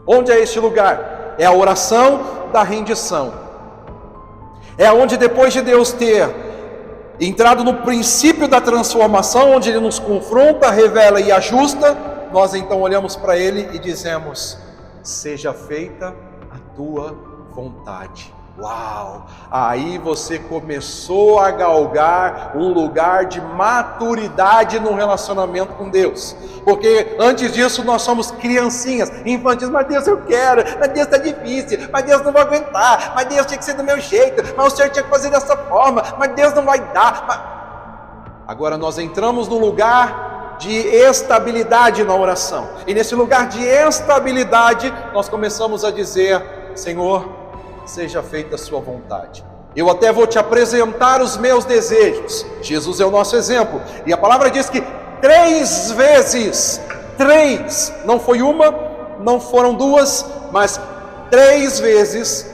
Onde é este lugar? É a oração da rendição. É onde, depois de Deus ter entrado no princípio da transformação, onde Ele nos confronta, revela e ajusta, nós então olhamos para Ele e dizemos: seja feita a tua vontade. Uau! Aí você começou a galgar um lugar de maturidade no relacionamento com Deus. Porque antes disso nós somos criancinhas, infantis. Mas Deus, eu quero, mas Deus está difícil, mas Deus não vai aguentar, mas Deus tinha que ser do meu jeito, mas o Senhor tinha que fazer dessa forma, mas Deus não vai dar. Agora nós entramos num lugar de estabilidade na oração. E nesse lugar de estabilidade nós começamos a dizer: Senhor, seja feita a sua vontade. Eu até vou te apresentar os meus desejos. Jesus é o nosso exemplo. E a palavra diz que 3 vezes, não foi uma, não foram 2, mas 3 vezes,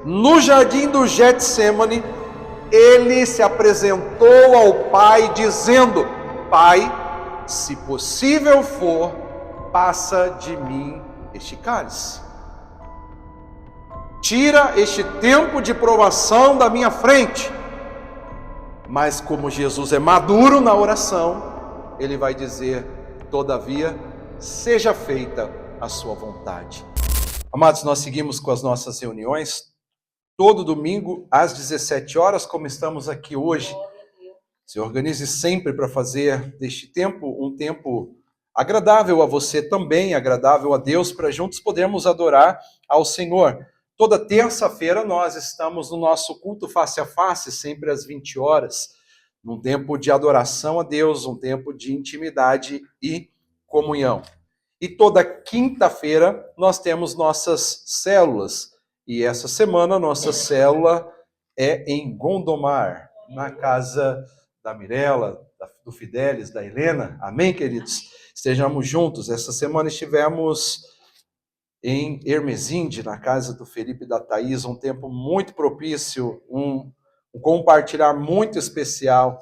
no jardim do Getsêmani, ele se apresentou ao Pai dizendo: Pai, se possível for, passa de mim este cálice. Tira este tempo de provação da minha frente. Mas como Jesus é maduro na oração, ele vai dizer: todavia, seja feita a sua vontade. Amados, nós seguimos com as nossas reuniões todo domingo às 17 horas, como estamos aqui hoje. Se organize sempre para fazer deste tempo um tempo agradável a você também, agradável a Deus, para juntos podermos adorar ao Senhor. Toda terça-feira nós estamos no nosso culto face a face, sempre às 20 horas, num tempo de adoração a Deus, um tempo de intimidade e comunhão. E toda quinta-feira nós temos nossas células. E essa semana nossa célula é em Gondomar, na casa da Mirella, do Fidelis, da Helena. Amém, queridos? Estejamos juntos. Essa semana estivemos em Hermesinde, na casa do Felipe e da Thaís, um tempo muito propício, um compartilhar muito especial.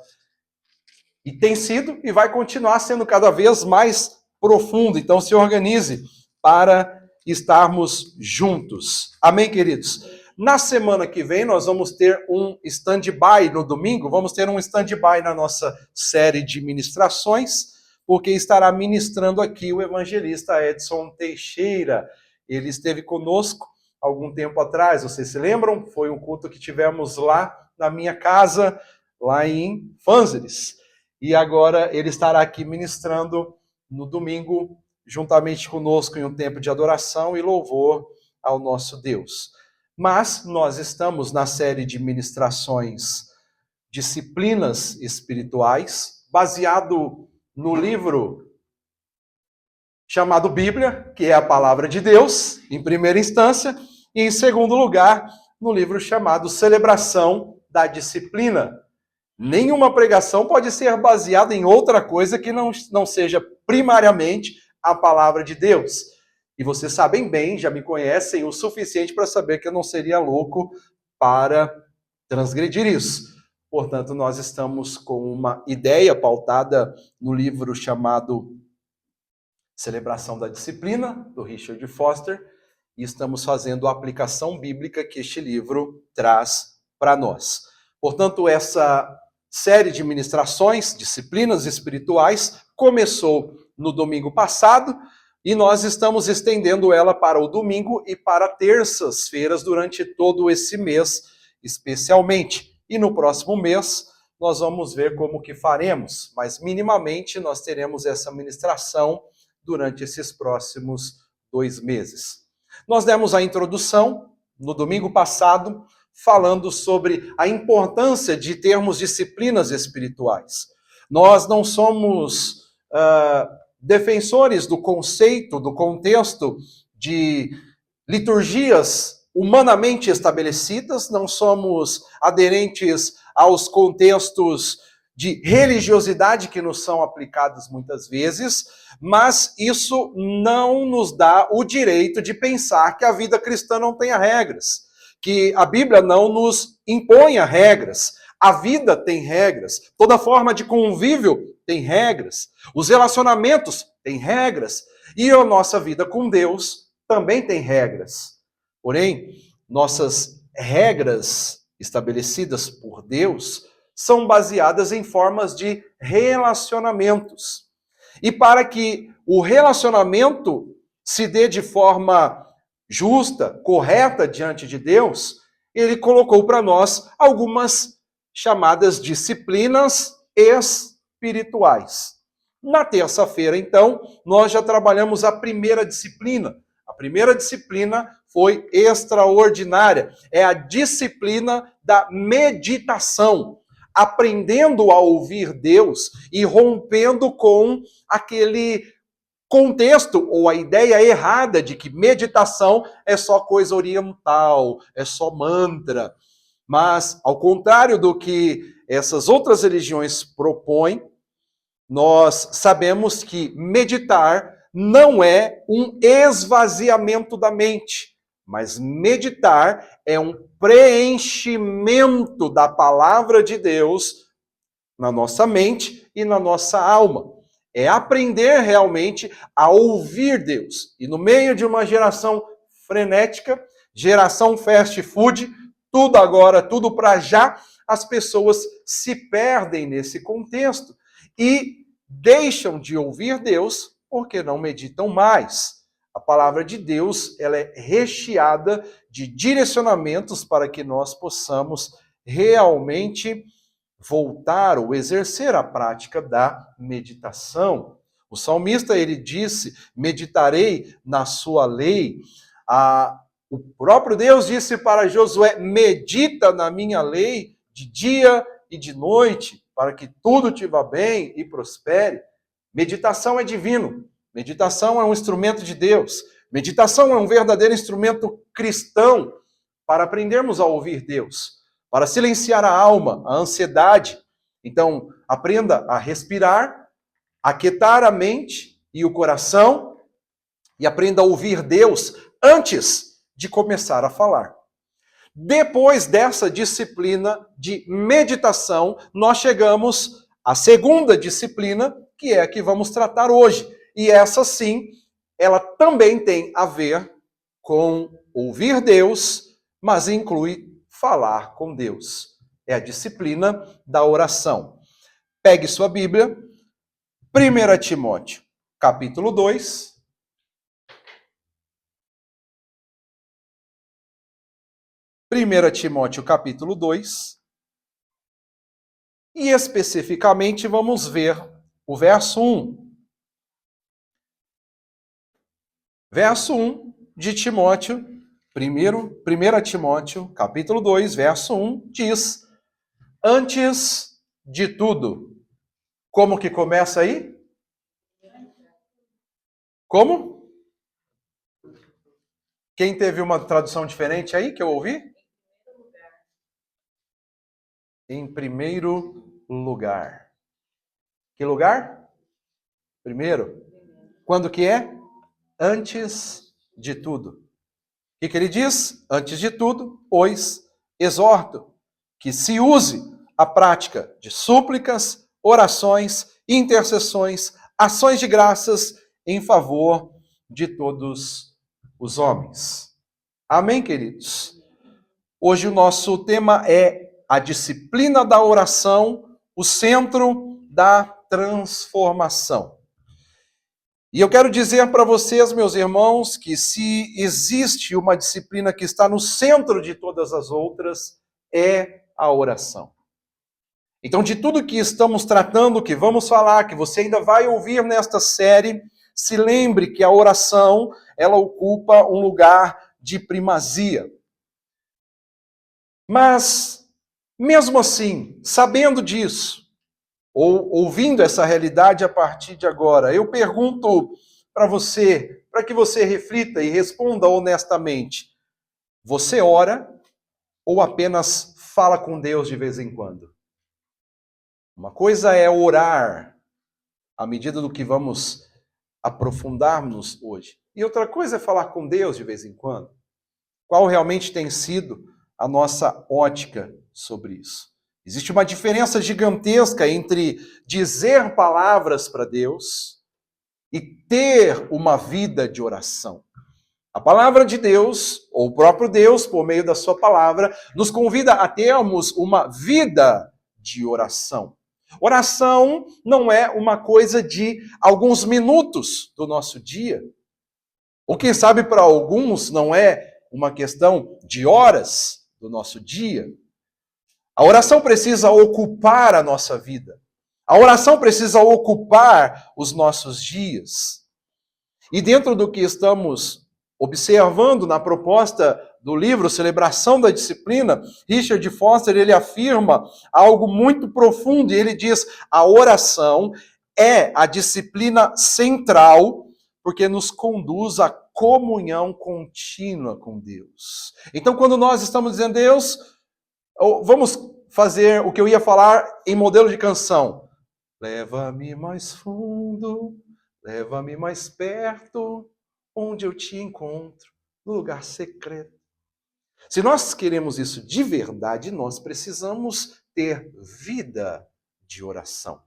E tem sido e vai continuar sendo cada vez mais profundo. Então se organize para estarmos juntos. Amém, queridos? Na semana que vem nós vamos ter um stand-by no domingo, vamos ter um stand-by na nossa série de ministrações, porque estará ministrando aqui o evangelista Edson Teixeira. Ele esteve conosco algum tempo atrás, vocês se lembram? Foi um culto que tivemos lá na minha casa, lá em Fanzeres. E agora ele estará aqui ministrando no domingo, juntamente conosco, em um tempo de adoração e louvor ao nosso Deus. Mas nós estamos na série de ministrações, disciplinas espirituais, baseado no livro chamado Bíblia, que é a palavra de Deus, em primeira instância, e em segundo lugar, no livro chamado Celebração da Disciplina. Nenhuma pregação pode ser baseada em outra coisa que não seja primariamente a palavra de Deus. E vocês sabem bem, já me conhecem o suficiente para saber que eu não seria louco para transgredir isso. Portanto, nós estamos com uma ideia pautada no livro chamado Celebração da Disciplina, do Richard Foster, e estamos fazendo a aplicação bíblica que este livro traz para nós. Portanto, essa série de ministrações, disciplinas espirituais, começou no domingo passado, e nós estamos estendendo ela para o domingo e para terças-feiras durante todo esse mês, especialmente. E no próximo mês, nós vamos ver como que faremos, mas minimamente nós teremos essa ministração durante esses próximos 2 meses. Nós demos a introdução no domingo passado, falando sobre a importância de termos disciplinas espirituais. Nós não somos defensores do conceito, do contexto de liturgias humanamente estabelecidas, não somos aderentes aos contextos de religiosidade que nos são aplicados muitas vezes, mas isso não nos dá o direito de pensar que a vida cristã não tenha regras, que a Bíblia não nos imponha regras. A vida tem regras, toda forma de convívio tem regras, os relacionamentos têm regras, e a nossa vida com Deus também tem regras. Porém, nossas regras estabelecidas por Deus são baseadas em formas de relacionamentos. E para que o relacionamento se dê de forma justa, correta diante de Deus, ele colocou para nós algumas chamadas disciplinas espirituais. Na terça-feira, então, nós já trabalhamos a primeira disciplina. A primeira disciplina foi extraordinária. É a disciplina da meditação. Aprendendo a ouvir Deus e rompendo com aquele contexto ou a ideia errada de que meditação é só coisa oriental, é só mantra. Mas, ao contrário do que essas outras religiões propõem, nós sabemos que meditar não é um esvaziamento da mente, mas meditar é um preenchimento da palavra de Deus na nossa mente e na nossa alma. É aprender realmente a ouvir Deus. E no meio de uma geração frenética, geração fast food, tudo agora, tudo para já, as pessoas se perdem nesse contexto e deixam de ouvir Deus porque não meditam mais. A palavra de Deus, ela é recheada de direcionamentos para que nós possamos realmente voltar ou exercer a prática da meditação. O salmista, ele disse, meditarei na sua lei. O próprio Deus disse para Josué, medita na minha lei de dia e de noite, para que tudo te vá bem e prospere. Meditação é divino. Meditação é um instrumento de Deus. Meditação é um verdadeiro instrumento cristão para aprendermos a ouvir Deus, para silenciar a alma, a ansiedade. Então, aprenda a respirar, aquietar a mente e o coração e aprenda a ouvir Deus antes de começar a falar. Depois dessa disciplina de meditação, nós chegamos à segunda disciplina, que é a que vamos tratar hoje. E essa sim, ela também tem a ver com ouvir Deus, mas inclui falar com Deus. É a disciplina da oração. Pegue sua Bíblia, 1 Timóteo, capítulo 2. 1 Timóteo, capítulo 2. E especificamente vamos ver o verso 1. Verso 1 de Timóteo, 1 Timóteo, capítulo 2, verso 1, diz: antes de tudo. Como que começa aí? Como? Quem teve uma tradução diferente aí que eu ouvi? Em primeiro lugar. Que lugar? Primeiro. Quando que é? Antes de tudo. O que ele diz? Antes de tudo, pois, exorto que se use a prática de súplicas, orações, intercessões, ações de graças em favor de todos os homens. Amém, queridos? Hoje o nosso tema é a disciplina da oração, o centro da transformação. E eu quero dizer para vocês, meus irmãos, que se existe uma disciplina que está no centro de todas as outras, é a oração. Então, de tudo que estamos tratando, que vamos falar, que você ainda vai ouvir nesta série, se lembre que a oração, ela ocupa um lugar de primazia. Mas, mesmo assim, sabendo disso, ou ouvindo essa realidade a partir de agora, eu pergunto para você, para que você reflita e responda honestamente: você ora ou apenas fala com Deus de vez em quando? Uma coisa é orar, à medida do que vamos aprofundarmos hoje, e outra coisa é falar com Deus de vez em quando. Qual realmente tem sido a nossa ótica sobre isso? Existe uma diferença gigantesca entre dizer palavras para Deus e ter uma vida de oração. A palavra de Deus, ou o próprio Deus, por meio da sua palavra, nos convida a termos uma vida de oração. Oração não é uma coisa de alguns minutos do nosso dia. Ou quem sabe para alguns não é uma questão de horas do nosso dia. A oração precisa ocupar a nossa vida. A oração precisa ocupar os nossos dias. E dentro do que estamos observando na proposta do livro Celebração da Disciplina, Richard Foster, ele afirma algo muito profundo, e ele diz: a oração é a disciplina central, porque nos conduz à comunhão contínua com Deus. Então, quando nós estamos dizendo, Deus, vamos fazer o que eu ia falar em modelo de canção. Leva-me mais fundo, leva-me mais perto, onde eu te encontro, no lugar secreto. Se nós queremos isso de verdade, nós precisamos ter vida de oração.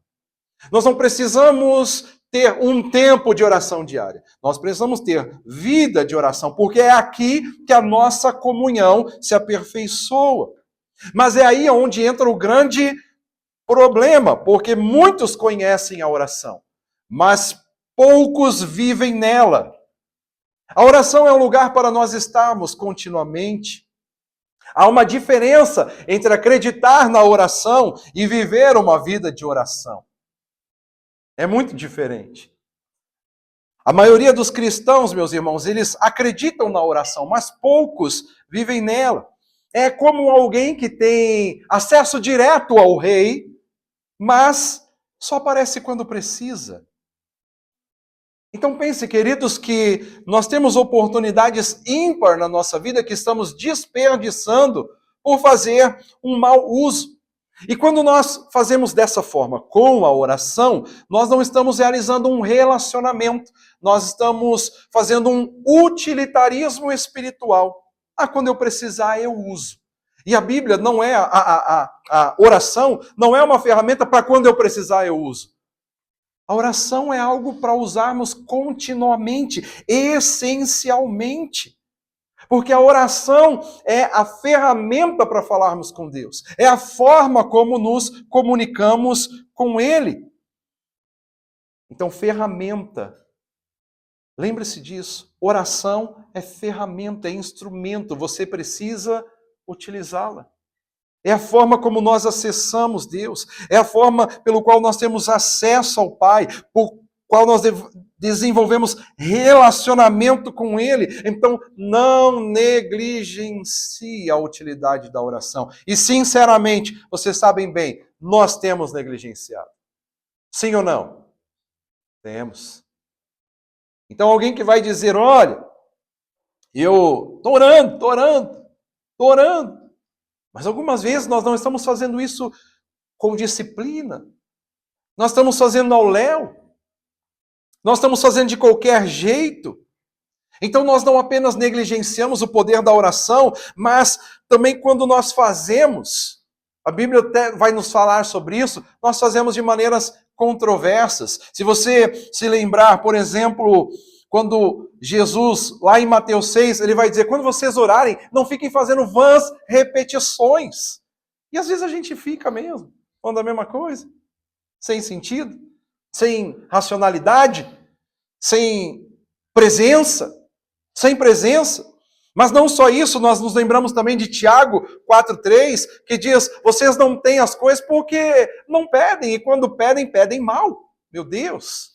Nós não precisamos ter um tempo de oração diária. Nós precisamos ter vida de oração, porque é aqui que a nossa comunhão se aperfeiçoa. Mas é aí onde entra o grande problema, porque muitos conhecem a oração, mas poucos vivem nela. A oração é um lugar para nós estarmos continuamente. Há uma diferença entre acreditar na oração e viver uma vida de oração. É muito diferente. A maioria dos cristãos, meus irmãos, eles acreditam na oração, mas poucos vivem nela. É como alguém que tem acesso direto ao rei, mas só aparece quando precisa. Então pense, queridos, que nós temos oportunidades ímpar na nossa vida que estamos desperdiçando por fazer um mau uso. E quando nós fazemos dessa forma, com a oração, nós não estamos realizando um relacionamento, nós estamos fazendo um utilitarismo espiritual. Quando eu precisar, eu uso. E a Bíblia não é, a oração não é uma ferramenta para quando eu precisar, eu uso. A oração é algo para usarmos continuamente, essencialmente. Porque a oração é a ferramenta para falarmos com Deus. É a forma como nos comunicamos com Ele. Então, ferramenta. Lembre-se disso. Oração é ferramenta, é instrumento. Você precisa utilizá-la. É a forma como nós acessamos Deus. É a forma pelo qual nós temos acesso ao Pai, por qual nós desenvolvemos relacionamento com Ele. Então, não negligencie a utilidade da oração. E, sinceramente, vocês sabem bem, nós temos negligenciado. Sim ou não? Temos. Então, alguém que vai dizer, olha, eu estou orando. Mas algumas vezes nós não estamos fazendo isso com disciplina. Nós estamos fazendo ao léu. Nós estamos fazendo de qualquer jeito. Então nós não apenas negligenciamos o poder da oração, mas também quando nós fazemos, a Bíblia até vai nos falar sobre isso, nós fazemos de maneiras controversas. Se você se lembrar, por exemplo, quando Jesus, lá em Mateus 6, ele vai dizer, quando vocês orarem, não fiquem fazendo vãs repetições. E às vezes a gente fica mesmo, falando a mesma coisa, sem sentido, sem racionalidade, sem presença. Mas não só isso, nós nos lembramos também de Tiago 4,3, que diz, vocês não têm as coisas porque não pedem, e quando pedem, pedem mal. Meu Deus!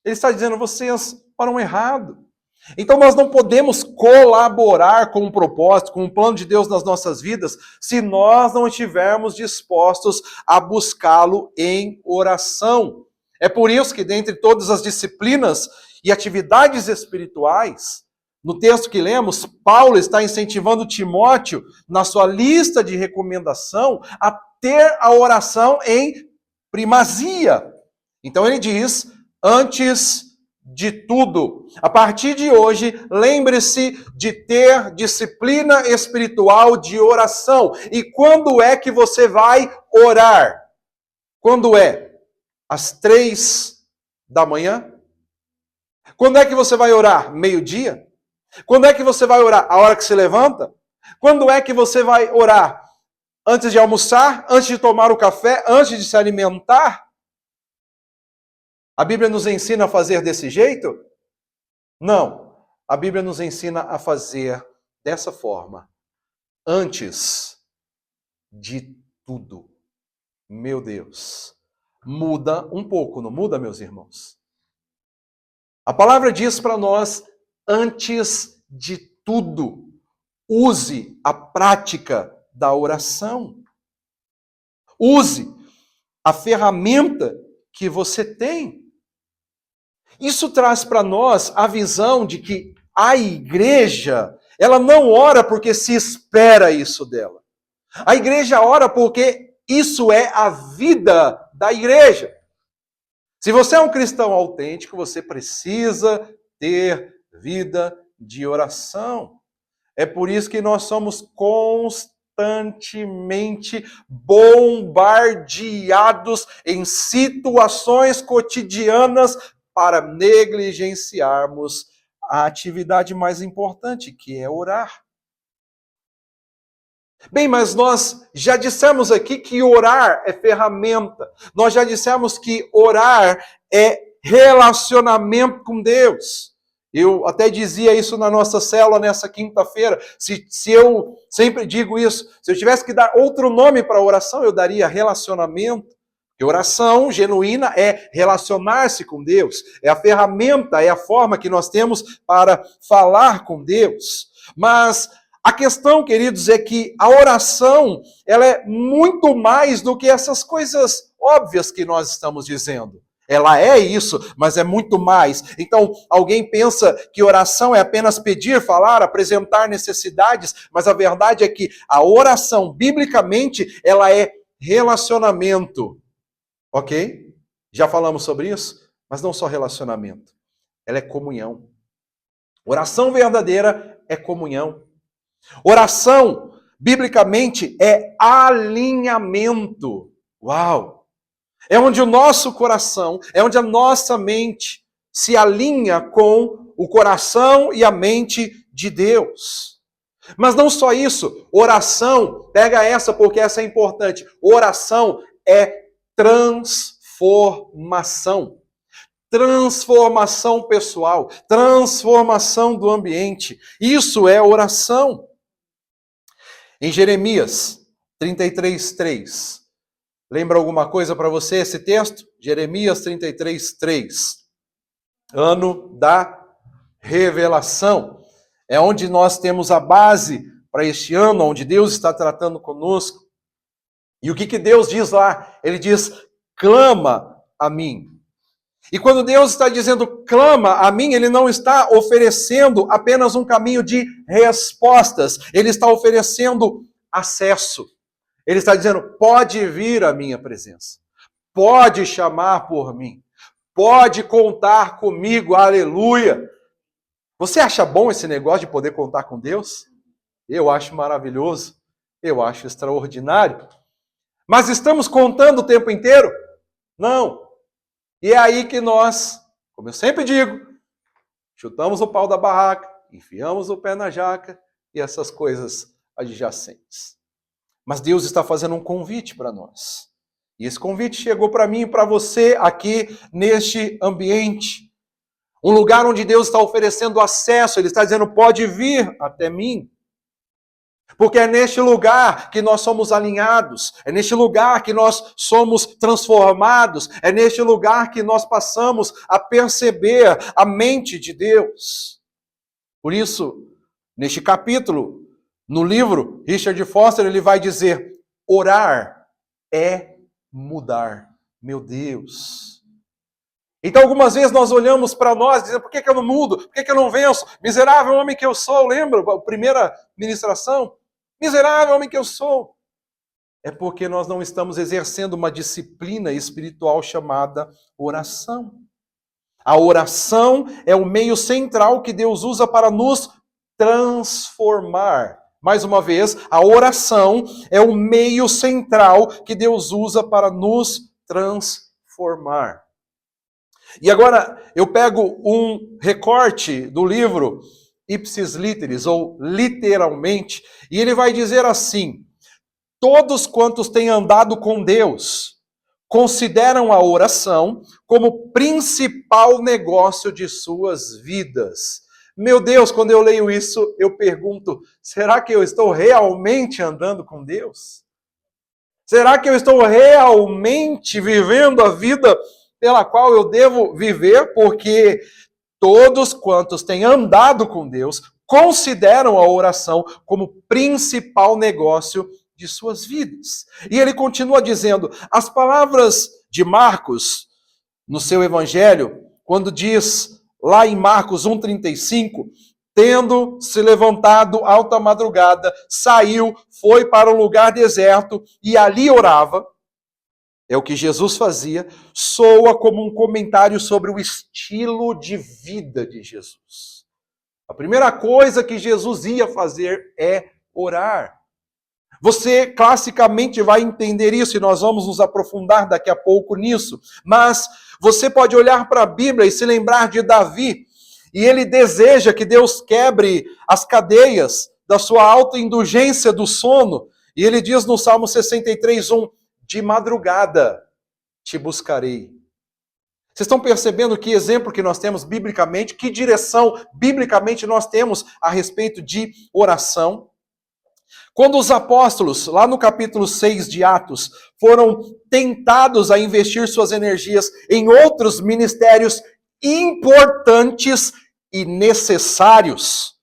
Ele está dizendo, vocês oram errado. Então nós não podemos colaborar com o propósito, com o plano de Deus nas nossas vidas, se nós não estivermos dispostos a buscá-lo em oração. É por isso que dentre todas as disciplinas e atividades espirituais, no texto que lemos, Paulo está incentivando Timóteo, na sua lista de recomendação, a ter a oração em primazia. Então ele diz, antes de tudo. A partir de hoje, lembre-se de ter disciplina espiritual de oração. E quando é que você vai orar? Quando é? Às 3 da manhã? Quando é que você vai orar? Meio-dia? Quando é que você vai orar? A hora que se levanta? Quando é que você vai orar? Antes de almoçar? Antes de tomar o café? Antes de se alimentar? A Bíblia nos ensina a fazer desse jeito? Não. A Bíblia nos ensina a fazer dessa forma. Antes de tudo. Meu Deus. Muda um pouco, não muda, meus irmãos? A palavra diz para nós, antes de tudo, use a prática da oração. Use a ferramenta que você tem. Isso traz para nós a visão de que a igreja, ela não ora porque se espera isso dela. A igreja ora porque isso é a vida da igreja. Se você é um cristão autêntico, você precisa ter vida de oração. É por isso que nós somos constantemente bombardeados em situações cotidianas para negligenciarmos a atividade mais importante, que é orar. Bem, mas nós já dissemos aqui que orar é ferramenta. Nós já dissemos que orar é relacionamento com Deus. Eu até dizia isso na nossa célula nessa quinta-feira. Se eu sempre digo isso, se eu tivesse que dar outro nome para a oração, eu daria relacionamento. Porque oração genuína é relacionar-se com Deus. É a ferramenta, é a forma que nós temos para falar com Deus. Mas a questão, queridos, é que a oração, ela é muito mais do que essas coisas óbvias que nós estamos dizendo. Ela é isso, mas é muito mais. Então, alguém pensa que oração é apenas pedir, falar, apresentar necessidades, mas a verdade é que a oração, biblicamente, ela é relacionamento. Ok? Já falamos sobre isso? Mas não só relacionamento. Ela é comunhão. Oração verdadeira é comunhão. Oração, biblicamente, é alinhamento. Uau! É onde o nosso coração, é onde a nossa mente se alinha com o coração e a mente de Deus. Mas não só isso, oração, pega essa porque essa é importante. Oração é transformação. Transformação pessoal, transformação do ambiente. Isso é oração. Em Jeremias 33:3. Lembra alguma coisa para você esse texto? Jeremias 33:3. Ano da revelação. É onde nós temos a base para este ano, onde Deus está tratando conosco. E o que Deus diz lá? Ele diz, clama a mim. E quando Deus está dizendo clama a mim, Ele não está oferecendo apenas um caminho de respostas. Ele está oferecendo acesso. Ele está dizendo, pode vir à minha presença. Pode chamar por mim. Pode contar comigo, aleluia. Você acha bom esse negócio de poder contar com Deus? Eu acho maravilhoso. Eu acho extraordinário. Mas estamos contando o tempo inteiro? Não. E é aí que nós, como eu sempre digo, chutamos o pau da barraca, enfiamos o pé na jaca e essas coisas adjacentes. Mas Deus está fazendo um convite para nós. E esse convite chegou para mim e para você aqui neste ambiente. Um lugar onde Deus está oferecendo acesso, Ele está dizendo, pode vir até mim. Porque é neste lugar que nós somos alinhados, é neste lugar que nós somos transformados, é neste lugar que nós passamos a perceber a mente de Deus. Por isso, neste capítulo, no livro, Richard Foster, ele vai dizer, orar é mudar. Meu Deus! Então, algumas vezes nós olhamos para nós dizendo, por que eu não mudo? Por que eu não venço? Miserável homem que eu sou, lembra? A primeira ministração. Miserável homem que eu sou. É porque nós não estamos exercendo uma disciplina espiritual chamada oração. A oração é o meio central que Deus usa para nos transformar. Mais uma vez, a oração é o meio central que Deus usa para nos transformar. E agora eu pego um recorte do livro ipsis literis, ou literalmente, e ele vai dizer assim: todos quantos têm andado com Deus consideram a oração como principal negócio de suas vidas. Meu Deus, quando eu leio isso, eu pergunto: será que eu estou realmente andando com Deus? Será que eu estou realmente vivendo a vida pela qual eu devo viver? Porque todos quantos têm andado com Deus consideram a oração como principal negócio de suas vidas. E ele continua dizendo, as palavras de Marcos, no seu evangelho, quando diz lá em Marcos 1,35, tendo se levantado alta madrugada, saiu, foi para um lugar deserto e ali orava. É o que Jesus fazia, soa como um comentário sobre o estilo de vida de Jesus. A primeira coisa que Jesus ia fazer é orar. Você classicamente vai entender isso e nós vamos nos aprofundar daqui a pouco nisso. Mas você pode olhar para a Bíblia e se lembrar de Davi. E ele deseja que Deus quebre as cadeias da sua autoindulgência do sono. E ele diz no Salmo 63:1, de madrugada te buscarei. Vocês estão percebendo que exemplo que nós temos biblicamente, que direção biblicamente nós temos a respeito de oração? Quando os apóstolos, lá no capítulo 6 de Atos, foram tentados a investir suas energias em outros ministérios importantes e necessários,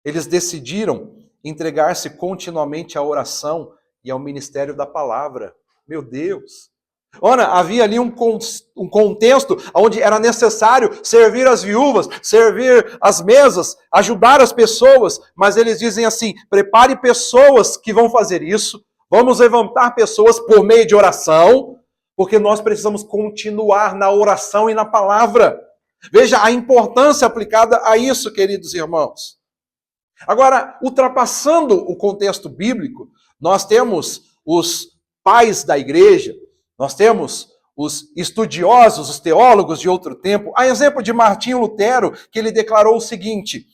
eles decidiram entregar-se continuamente à oração e ao ministério da palavra. Meu Deus! Ora, havia ali um contexto onde era necessário servir as viúvas, servir as mesas, ajudar as pessoas, mas eles dizem assim, prepare pessoas que vão fazer isso, vamos levantar pessoas por meio de oração, porque nós precisamos continuar na oração e na palavra. Veja a importância aplicada a isso, queridos irmãos. Agora, ultrapassando o contexto bíblico, nós temos os pais da igreja, nós temos os estudiosos, os teólogos de outro tempo, a exemplo de Martinho Lutero, que ele declarou o seguinte: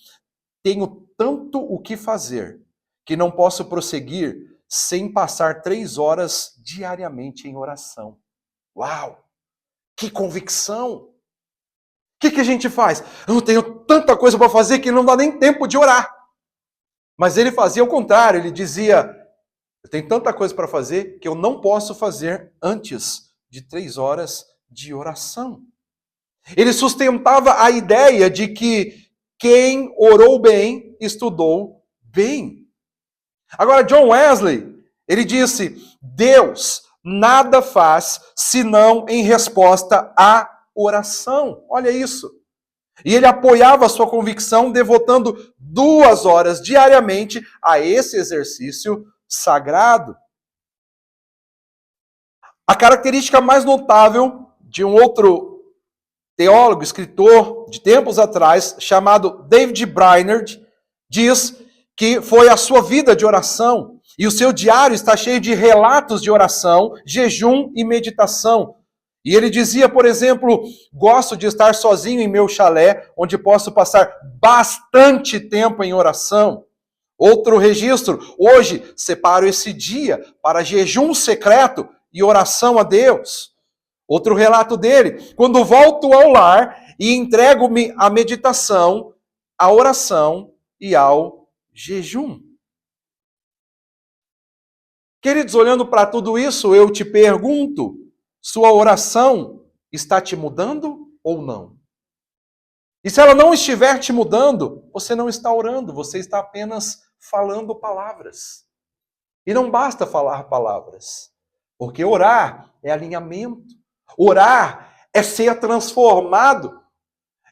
tenho tanto o que fazer, que não posso prosseguir sem passar 3 horas diariamente em oração. Uau! Que convicção! O que a gente faz? Eu tenho tanta coisa para fazer que não dá nem tempo de orar. Mas ele fazia o contrário, ele dizia, eu tenho tanta coisa para fazer que eu não posso fazer antes de 3 horas de oração. Ele sustentava a ideia de que quem orou bem, estudou bem. Agora, John Wesley, ele disse, Deus nada faz senão em resposta à oração. Olha isso. E ele apoiava a sua convicção devotando 2 horas diariamente a esse exercício sagrado. A característica mais notável de um outro teólogo, escritor de tempos atrás, chamado David Brainerd, diz que foi a sua vida de oração. E o seu diário está cheio de relatos de oração, jejum e meditação. E ele dizia, por exemplo, gosto de estar sozinho em meu chalé, onde posso passar bastante tempo em oração. Outro registro, hoje separo esse dia para jejum secreto e oração a Deus. Outro relato dele, quando volto ao lar e entrego-me à meditação, à oração e ao jejum. Queridos, olhando para tudo isso, eu te pergunto, sua oração está te mudando ou não? E se ela não estiver te mudando, você não está orando, você está apenas falando palavras. E não basta falar palavras, porque orar é alinhamento. Orar é ser transformado.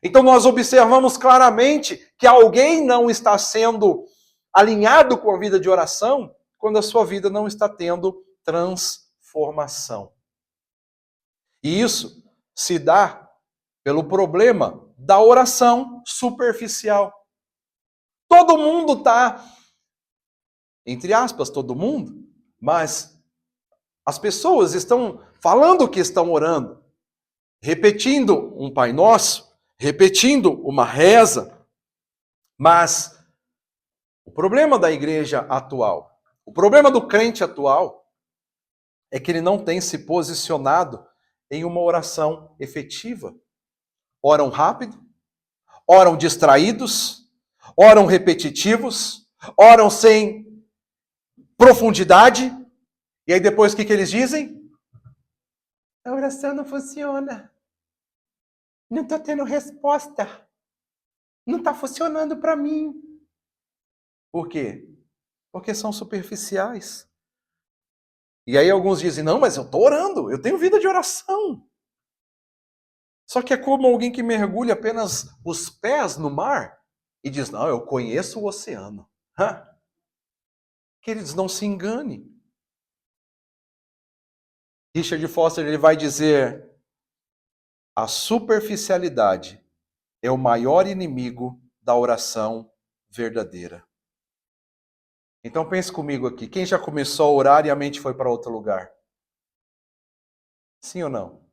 Então nós observamos claramente que alguém não está sendo alinhado com a vida de oração quando a sua vida não está tendo transformação. E isso se dá pelo problema da oração superficial. Todo mundo está, entre aspas, todo mundo, mas as pessoas estão falando que estão orando, repetindo um Pai Nosso, repetindo uma reza, Mas o problema da igreja atual, o problema do crente atual, é que ele não tem se posicionado em uma oração efetiva. Oram rápido, oram distraídos, oram repetitivos, oram sem profundidade, e aí depois o que eles dizem? A oração não funciona. Não estou tendo resposta. Não está funcionando para mim. Por quê? Porque são superficiais. E aí alguns dizem, não, mas eu estou orando, eu tenho vida de oração. Só que é como alguém que mergulha apenas os pés no mar e diz, não, eu conheço o oceano. Queridos, não se engane. Richard Foster ele vai dizer, a superficialidade é o maior inimigo da oração verdadeira. Então pense comigo aqui, quem já começou a orar e a mente foi para outro lugar? Sim ou não?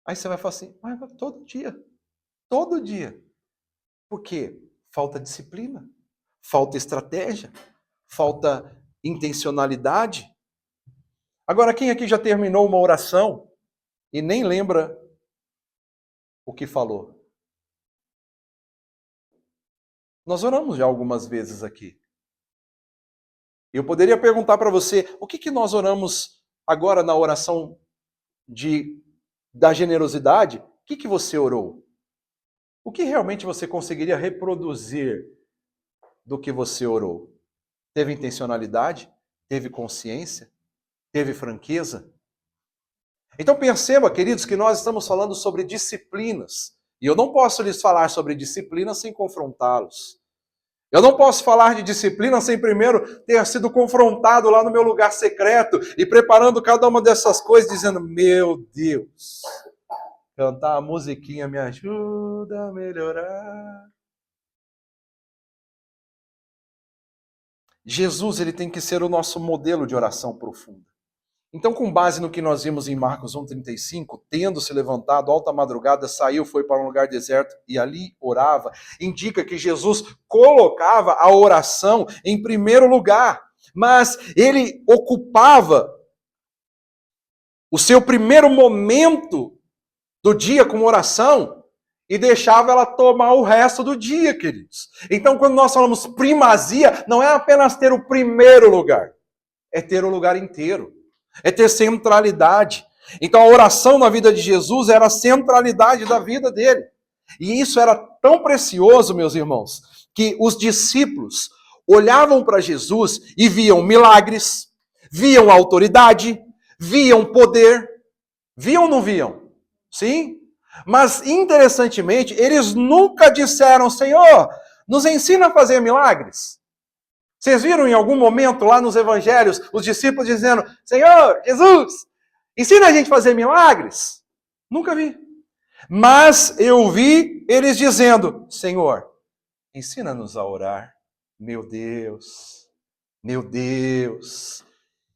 Aí você vai falar assim, mas todo dia. Todo dia. Por quê? Falta disciplina, falta estratégia, falta intencionalidade. Agora, quem aqui já terminou uma oração e nem lembra o que falou? Nós oramos já algumas vezes aqui. Eu poderia perguntar para você, o que nós oramos agora na oração da generosidade? O que você orou? O que realmente você conseguiria reproduzir do que você orou? Teve intencionalidade? Teve consciência? Teve franqueza? Então perceba, queridos, que nós estamos falando sobre disciplinas. E eu não posso lhes falar sobre disciplina sem confrontá-los. Eu não posso falar de disciplina sem primeiro ter sido confrontado lá no meu lugar secreto e preparando cada uma dessas coisas, dizendo, meu Deus, cantar a musiquinha me ajuda a melhorar. Jesus, ele tem que ser o nosso modelo de oração profunda. Então, com base no que nós vimos em Marcos 1,35, tendo se levantado alta madrugada, saiu, foi para um lugar deserto e ali orava, indica que Jesus colocava a oração em primeiro lugar, mas ele ocupava o seu primeiro momento do dia com oração e deixava ela tomar o resto do dia, queridos. Então, quando nós falamos primazia, não é apenas ter o primeiro lugar, é ter o lugar inteiro. É ter centralidade. Então a oração na vida de Jesus era a centralidade da vida dele. E isso era tão precioso, meus irmãos, que os discípulos olhavam para Jesus e viam milagres, viam autoridade, viam poder. Viam ou não viam? Sim. Mas, interessantemente, eles nunca disseram, Senhor, nos ensina a fazer milagres. Vocês viram em algum momento lá nos evangelhos os discípulos dizendo, Senhor, Jesus, ensina a gente a fazer milagres? Nunca vi. Mas eu vi eles dizendo, Senhor, ensina-nos a orar. Meu Deus,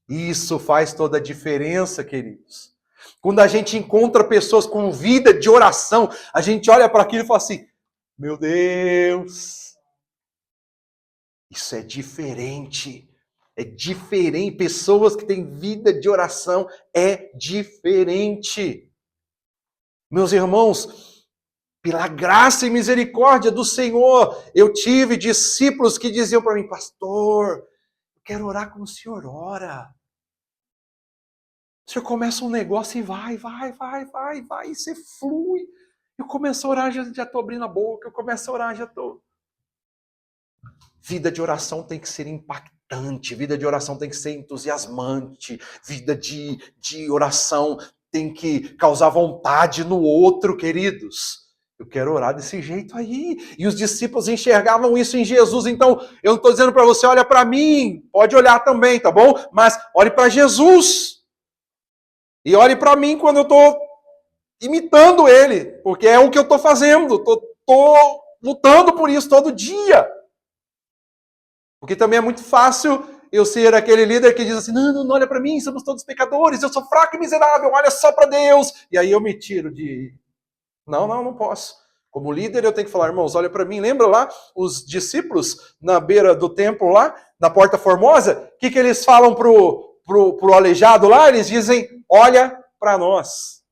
isso faz toda a diferença, queridos. Quando a gente encontra pessoas com vida de oração, a gente olha para aquilo e fala assim, meu Deus, isso é diferente. É diferente. Pessoas que têm vida de oração é diferente. Meus irmãos, pela graça e misericórdia do Senhor, eu tive discípulos que diziam para mim, pastor, eu quero orar como o senhor ora. O senhor começa um negócio e vai, e você flui. Eu começo a orar, já estou abrindo a boca, eu começo a orar, já estou... Vida de oração tem que ser impactante, vida de oração tem que ser entusiasmante, vida de oração tem que causar vontade no outro, queridos. Eu quero orar desse jeito aí. E os discípulos enxergavam isso em Jesus. Então, eu não estou dizendo para você, olha para mim, pode olhar também, tá bom? Mas olhe para Jesus. E olhe para mim quando eu estou imitando ele, porque é o que eu estou fazendo. Estou lutando por isso todo dia. Porque também é muito fácil eu ser aquele líder que diz assim, não olha para mim, somos todos pecadores, eu sou fraco e miserável, olha só para Deus. E aí eu me tiro de... Não posso. Como líder, eu tenho que falar, irmãos, olha para mim, lembra lá os discípulos na beira do templo lá, na Porta Formosa? O que eles falam pro aleijado lá? Eles dizem, olha para nós.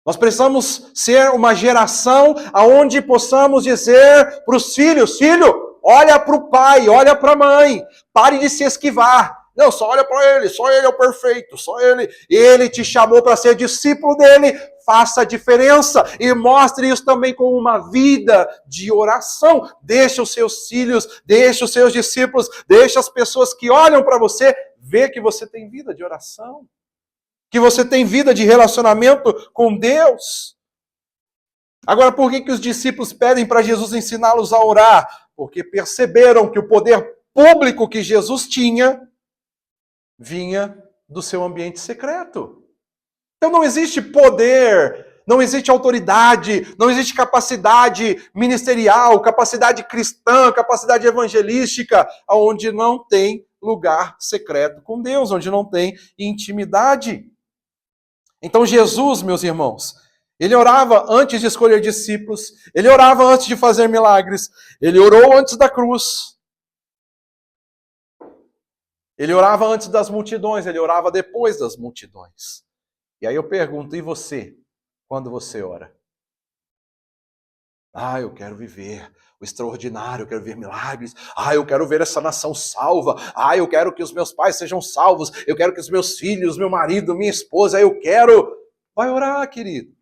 Nós precisamos ser uma geração aonde possamos dizer para os filhos, filho, olha para o pai, olha para a mãe, pare de se esquivar. Não, só olha para ele, só ele é o perfeito, só ele te chamou para ser discípulo dele, faça a diferença e mostre isso também com uma vida de oração. Deixa os seus filhos, deixa os seus discípulos, deixa as pessoas que olham para você ver que você tem vida de oração, que você tem vida de relacionamento com Deus. Agora, por que os discípulos pedem para Jesus ensiná-los a orar? Porque perceberam que o poder público que Jesus tinha vinha do seu ambiente secreto. Então não existe poder, não existe autoridade, não existe capacidade ministerial, capacidade cristã, capacidade evangelística, onde não tem lugar secreto com Deus, onde não tem intimidade. Então Jesus, meus irmãos, ele orava antes de escolher discípulos, ele orava antes de fazer milagres, ele orou antes da cruz. Ele orava antes das multidões, ele orava depois das multidões. E aí eu pergunto, e você? Quando você ora? Eu quero viver o extraordinário, eu quero ver milagres. Eu quero ver essa nação salva. Eu quero que os meus pais sejam salvos. Eu quero que os meus filhos, meu marido, minha esposa, eu quero. Vai orar, querido.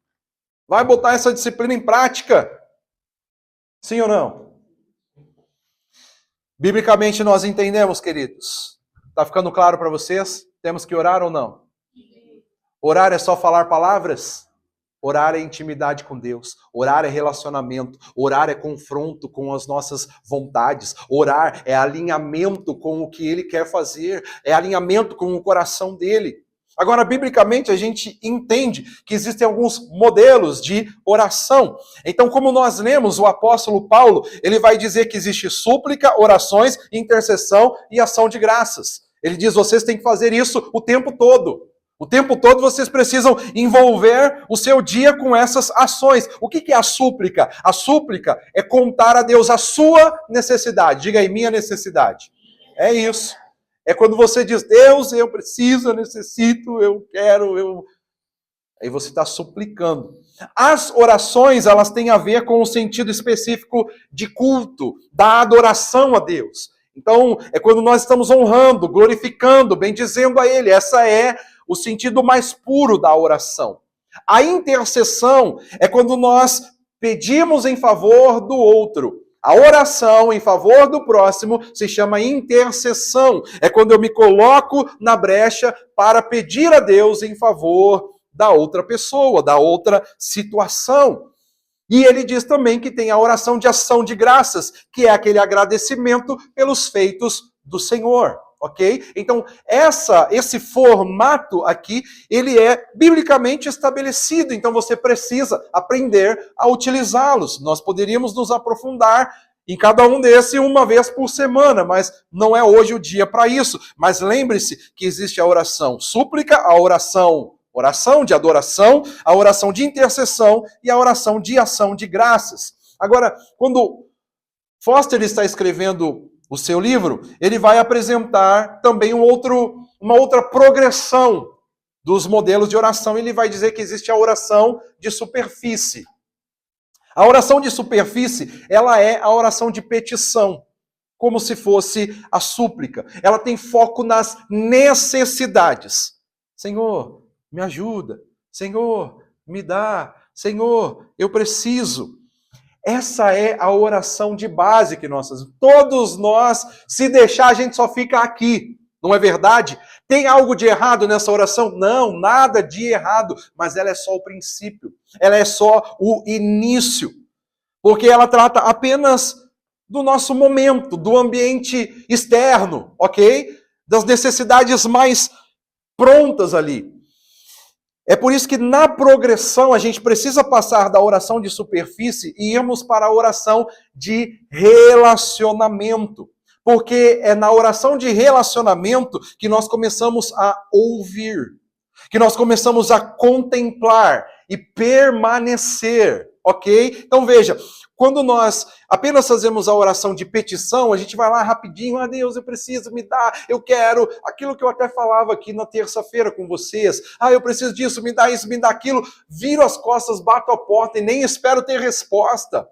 Vai botar essa disciplina em prática. Sim ou não? Biblicamente nós entendemos, queridos. Está ficando claro para vocês? Temos que orar ou não? Orar é só falar palavras? Orar é intimidade com Deus. Orar é relacionamento. Orar é confronto com as nossas vontades. Orar é alinhamento com o que Ele quer fazer. É alinhamento com o coração dEle. Agora, biblicamente, a gente entende que existem alguns modelos de oração. Então, como nós lemos, o apóstolo Paulo, ele vai dizer que existe súplica, orações, intercessão e ação de graças. Ele diz, vocês têm que fazer isso o tempo todo. O tempo todo vocês precisam envolver o seu dia com essas ações. O que é a súplica? A súplica é contar a Deus a sua necessidade. Diga aí, minha necessidade. É isso. É quando você diz, Deus, eu preciso, eu necessito, eu quero, Aí você está suplicando. As orações, elas têm a ver com o sentido específico de culto, da adoração a Deus. Então, é quando nós estamos honrando, glorificando, bendizendo a Ele. Essa é o sentido mais puro da oração. A intercessão é quando nós pedimos em favor do outro. A oração em favor do próximo se chama intercessão. É quando eu me coloco na brecha para pedir a Deus em favor da outra pessoa, da outra situação. E ele diz também que tem a oração de ação de graças, que é aquele agradecimento pelos feitos do Senhor. Ok? Então, esse formato aqui, ele é biblicamente estabelecido, então você precisa aprender a utilizá-los. Nós poderíamos nos aprofundar em cada um desses uma vez por semana, mas não é hoje o dia para isso. Mas lembre-se que existe a oração súplica, a oração de adoração, a oração de intercessão e a oração de ação de graças. Agora, quando Foster está escrevendo o seu livro, ele vai apresentar também uma outra progressão dos modelos de oração. Ele vai dizer que existe a oração de superfície. A oração de superfície, ela é a oração de petição, como se fosse a súplica. Ela tem foco nas necessidades. Senhor, me ajuda. Senhor, me dá. Senhor, eu preciso. Essa é a oração de base que nós fazemos. Todos nós, se deixar, a gente só fica aqui. Não é verdade? Tem algo de errado nessa oração? Não, nada de errado. Mas ela é só o princípio. Ela é só o início. Porque ela trata apenas do nosso momento, do ambiente externo, ok? Das necessidades mais prontas ali. É por isso que na progressão a gente precisa passar da oração de superfície e irmos para a oração de relacionamento. Porque é na oração de relacionamento que nós começamos a ouvir, que nós começamos a contemplar e permanecer ok? Então veja, quando nós apenas fazemos a oração de petição, a gente vai lá rapidinho, ah Deus, eu preciso, me dá, eu quero, aquilo que eu até falava aqui na terça-feira com vocês, ah eu preciso disso, me dá isso, me dá aquilo, viro as costas, bato a porta e nem espero ter resposta.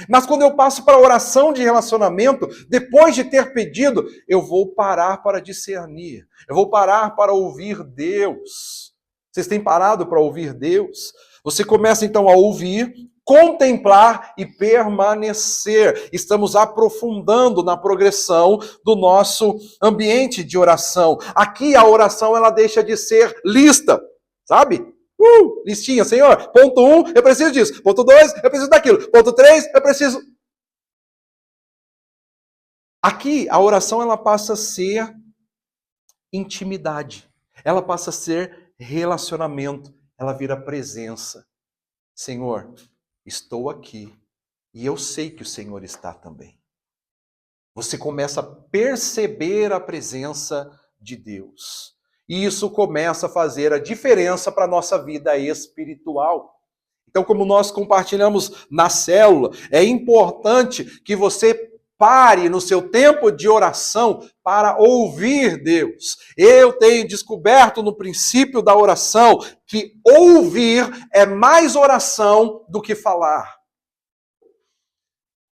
Mas quando eu passo para a oração de relacionamento, depois de ter pedido, eu vou parar para discernir, eu vou parar para ouvir Deus. Vocês têm parado para ouvir Deus? Você começa então a ouvir, contemplar e permanecer. Estamos aprofundando na progressão do nosso ambiente de oração. Aqui a oração ela deixa de ser lista, sabe? Listinha, Senhor. Ponto 1, eu preciso disso. Ponto 2, eu preciso daquilo. Ponto 3, eu preciso... Aqui a oração ela passa a ser intimidade. Ela passa a ser relacionamento. Ela vira presença. Senhor, estou aqui e eu sei que o Senhor está também. Você começa a perceber a presença de Deus. E isso começa a fazer a diferença para a nossa vida espiritual. Então, como nós compartilhamos na célula, é importante que você pare no seu tempo de oração para ouvir Deus. Eu tenho descoberto no princípio da oração que ouvir é mais oração do que falar.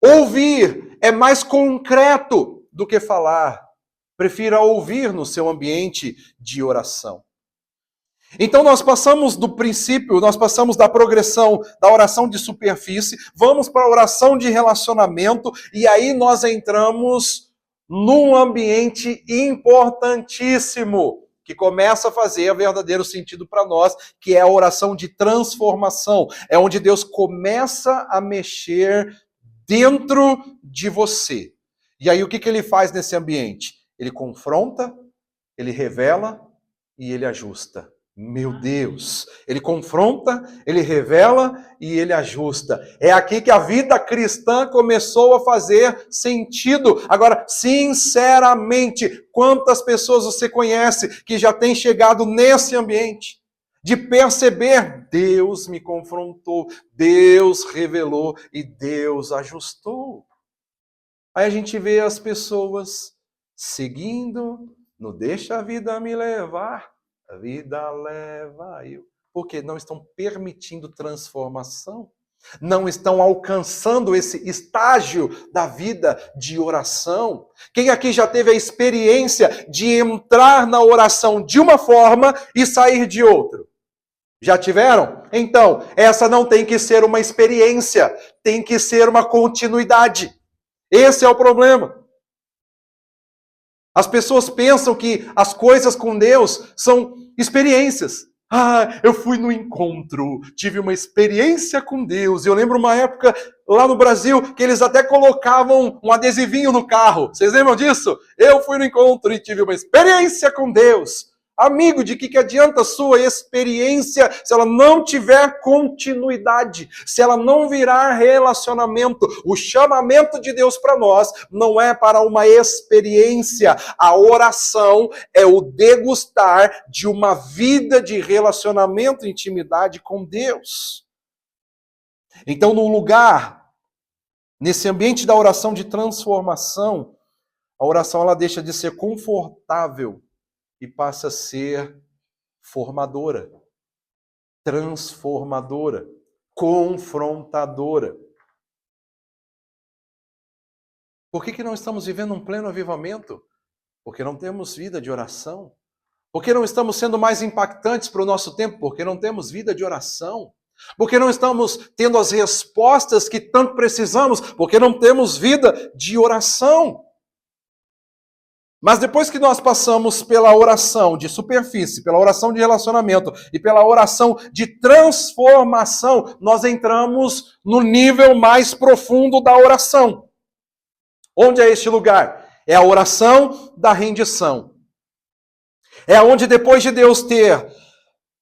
Ouvir é mais concreto do que falar. Prefira ouvir no seu ambiente de oração. Então nós passamos do princípio, nós passamos da progressão da oração de superfície, vamos para a oração de relacionamento e aí nós entramos num ambiente importantíssimo que começa a fazer verdadeiro sentido para nós, que é a oração de transformação. É onde Deus começa a mexer dentro de você. E aí o que ele faz nesse ambiente? Ele confronta, ele revela e ele ajusta. Meu Deus! Ele confronta, ele revela e ele ajusta. É aqui que a vida cristã começou a fazer sentido. Agora, sinceramente, quantas pessoas você conhece que já têm chegado nesse ambiente? De perceber, Deus me confrontou, Deus revelou e Deus ajustou. Aí a gente vê as pessoas seguindo, não deixa a vida me levar, a vida leva eu. Porque não estão permitindo transformação, não estão alcançando esse estágio da vida de oração. Quem aqui já teve a experiência de entrar na oração de uma forma e sair de outra? Já tiveram? Então, essa não tem que ser uma experiência, tem que ser uma continuidade. Esse é o problema. As pessoas pensam que as coisas com Deus são experiências. Ah, eu fui no encontro, tive uma experiência com Deus. Eu lembro uma época lá no Brasil que eles até colocavam um adesivinho no carro. Vocês lembram disso? Eu fui no encontro e tive uma experiência com Deus. Amigo, de que adianta a sua experiência se ela não tiver continuidade, se ela não virar relacionamento? O chamamento de Deus para nós não é para uma experiência. A oração é o degustar de uma vida de relacionamento e intimidade com Deus. Então, no lugar, nesse ambiente da oração de transformação, a oração ela deixa de ser confortável e passa a ser formadora, transformadora, confrontadora. Por que não estamos vivendo um pleno avivamento? Porque não temos vida de oração. Porque não estamos sendo mais impactantes para o nosso tempo? Porque não temos vida de oração. Porque não estamos tendo as respostas que tanto precisamos? Porque não temos vida de oração. Mas depois que nós passamos pela oração de superfície, pela oração de relacionamento e pela oração de transformação, nós entramos no nível mais profundo da oração. Onde é este lugar? É a oração da rendição. É onde depois de Deus ter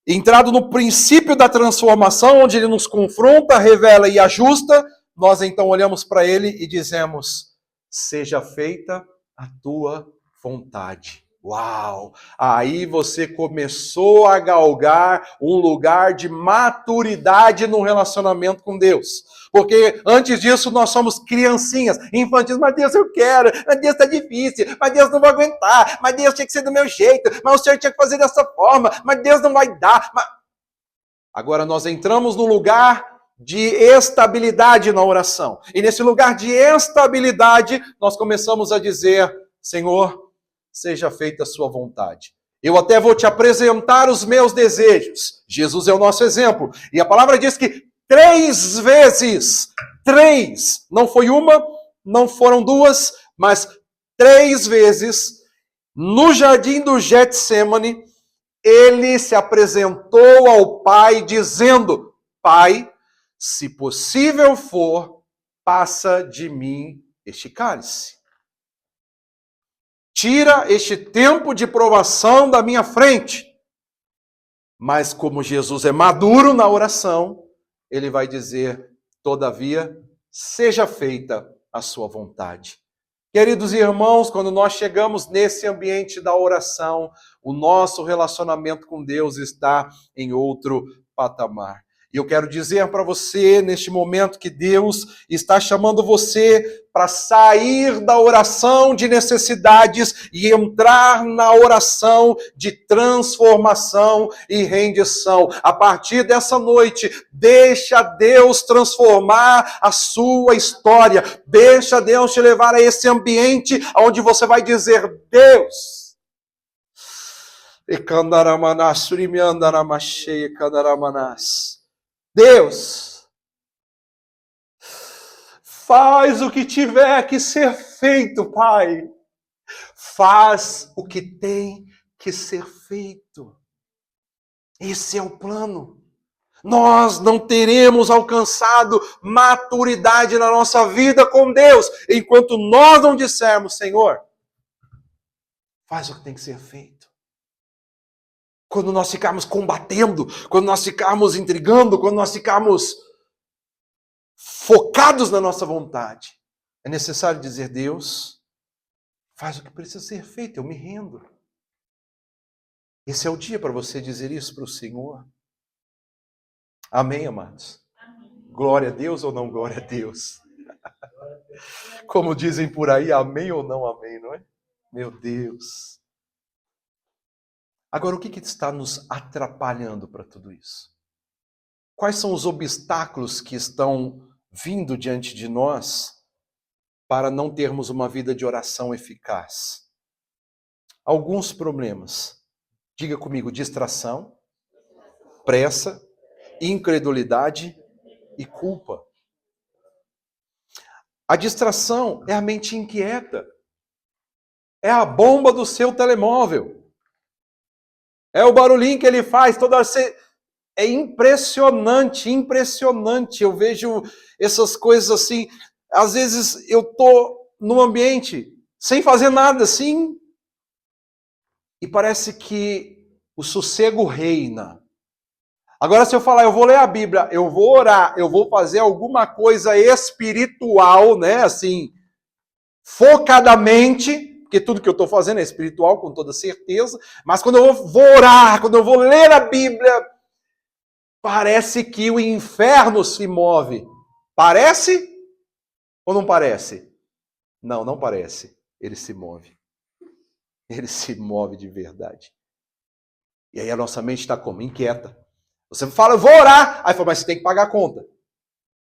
entrado no princípio da transformação, onde Ele nos confronta, revela e ajusta, nós então olhamos para Ele e dizemos, seja feita a tua vontade. Uau! Aí você começou a galgar um lugar de maturidade no relacionamento com Deus. Porque antes disso nós somos criancinhas, infantis. Mas Deus, eu quero. Mas Deus, está difícil. Mas Deus, não vai aguentar. Mas Deus, tinha que ser do meu jeito. Mas o Senhor tinha que fazer dessa forma. Mas Deus não vai dar. Agora nós entramos no lugar de estabilidade na oração. E nesse lugar de estabilidade, nós começamos a dizer: Senhor, seja feita a sua vontade. Eu até vou te apresentar os meus desejos. Jesus é o nosso exemplo. E a palavra diz que 3 vezes, não foi uma, não foram 2, mas 3 vezes, no jardim do Getsêmani, ele se apresentou ao Pai dizendo: Pai, se possível for, passa de mim este cálice. Tira este tempo de provação da minha frente. Mas como Jesus é maduro na oração, ele vai dizer: todavia, seja feita a sua vontade. Queridos irmãos, quando nós chegamos nesse ambiente da oração, o nosso relacionamento com Deus está em outro patamar. E eu quero dizer para você, neste momento, que Deus está chamando você para sair da oração de necessidades e entrar na oração de transformação e rendição. A partir dessa noite, deixa Deus transformar a sua história. Deixa Deus te levar a esse ambiente onde você vai dizer: Deus, Deus, faz o que tiver que ser feito, Pai. Faz o que tem que ser feito. Esse é o plano. Nós não teremos alcançado maturidade na nossa vida com Deus enquanto nós não dissermos: Senhor, faz o que tem que ser feito. Quando nós ficarmos combatendo, quando nós ficarmos intrigando, quando nós ficarmos focados na nossa vontade, é necessário dizer: Deus, faz o que precisa ser feito, eu me rendo. Esse é o dia para você dizer isso para o Senhor. Amém, amados? Amém. Glória a Deus ou não glória a Deus? Como dizem por aí, amém ou não amém, não é? Meu Deus. Agora, o que está nos atrapalhando para tudo isso? Quais são os obstáculos que estão vindo diante de nós para não termos uma vida de oração eficaz? Alguns problemas. Diga comigo: distração, pressa, incredulidade e culpa. A distração é a mente inquieta. É a bomba do seu telemóvel. É o barulhinho que ele faz toda hora. É impressionante, impressionante. Eu vejo essas coisas assim. Às vezes eu tô num ambiente sem fazer nada assim e parece que o sossego reina. Agora, se eu falar, eu vou ler a Bíblia, eu vou orar, eu vou fazer alguma coisa espiritual, né, assim, focadamente, porque tudo que eu estou fazendo é espiritual, com toda certeza, mas quando eu vou orar, quando eu vou ler a Bíblia, parece que o inferno se move. Parece ou não parece? Não, não parece. Ele se move. Ele se move de verdade. E aí a nossa mente está como? Inquieta. Você fala: eu vou orar. Aí fala: mas você tem que pagar a conta.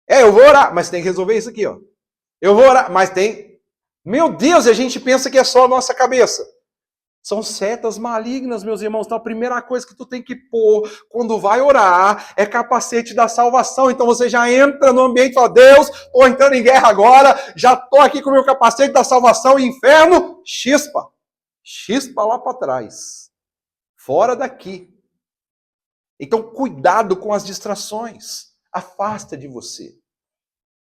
Eu vou orar, mas tem que resolver isso aqui, ó. Eu vou orar, mas tem... Meu Deus, a gente pensa que é só a nossa cabeça. São setas malignas, meus irmãos. Então a primeira coisa que tu tem que pôr quando vai orar é capacete da salvação. Então você já entra no ambiente e fala: Deus, estou entrando em guerra agora, já estou aqui com o meu capacete da salvação, inferno, chispa. Chispa lá para trás. Fora daqui. Então, cuidado com as distrações. Afasta de você.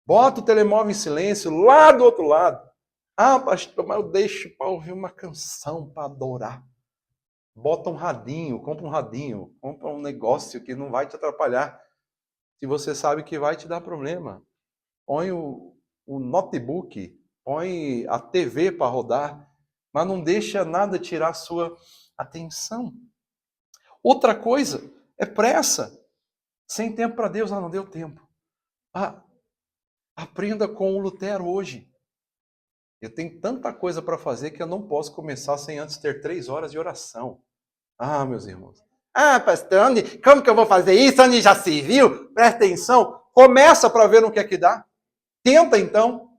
Bota o telemóvel em silêncio lá do outro lado. Ah, pastor, mas eu deixo para ouvir uma canção para adorar. Bota um radinho, compra um negócio que não vai te atrapalhar. Se você sabe que vai te dar problema. Põe o notebook, põe a TV para rodar. mas não deixa nada tirar a sua atenção. Outra coisa é pressa. Sem tempo para Deus, não deu tempo. Aprenda com o Lutero hoje. Eu tenho tanta coisa para fazer que eu não posso começar sem antes ter 3 horas de oração. Meus irmãos. Pastor, como que eu vou fazer isso? Onde já se viu? Presta atenção. Começa para ver no que é que dá. Tenta então.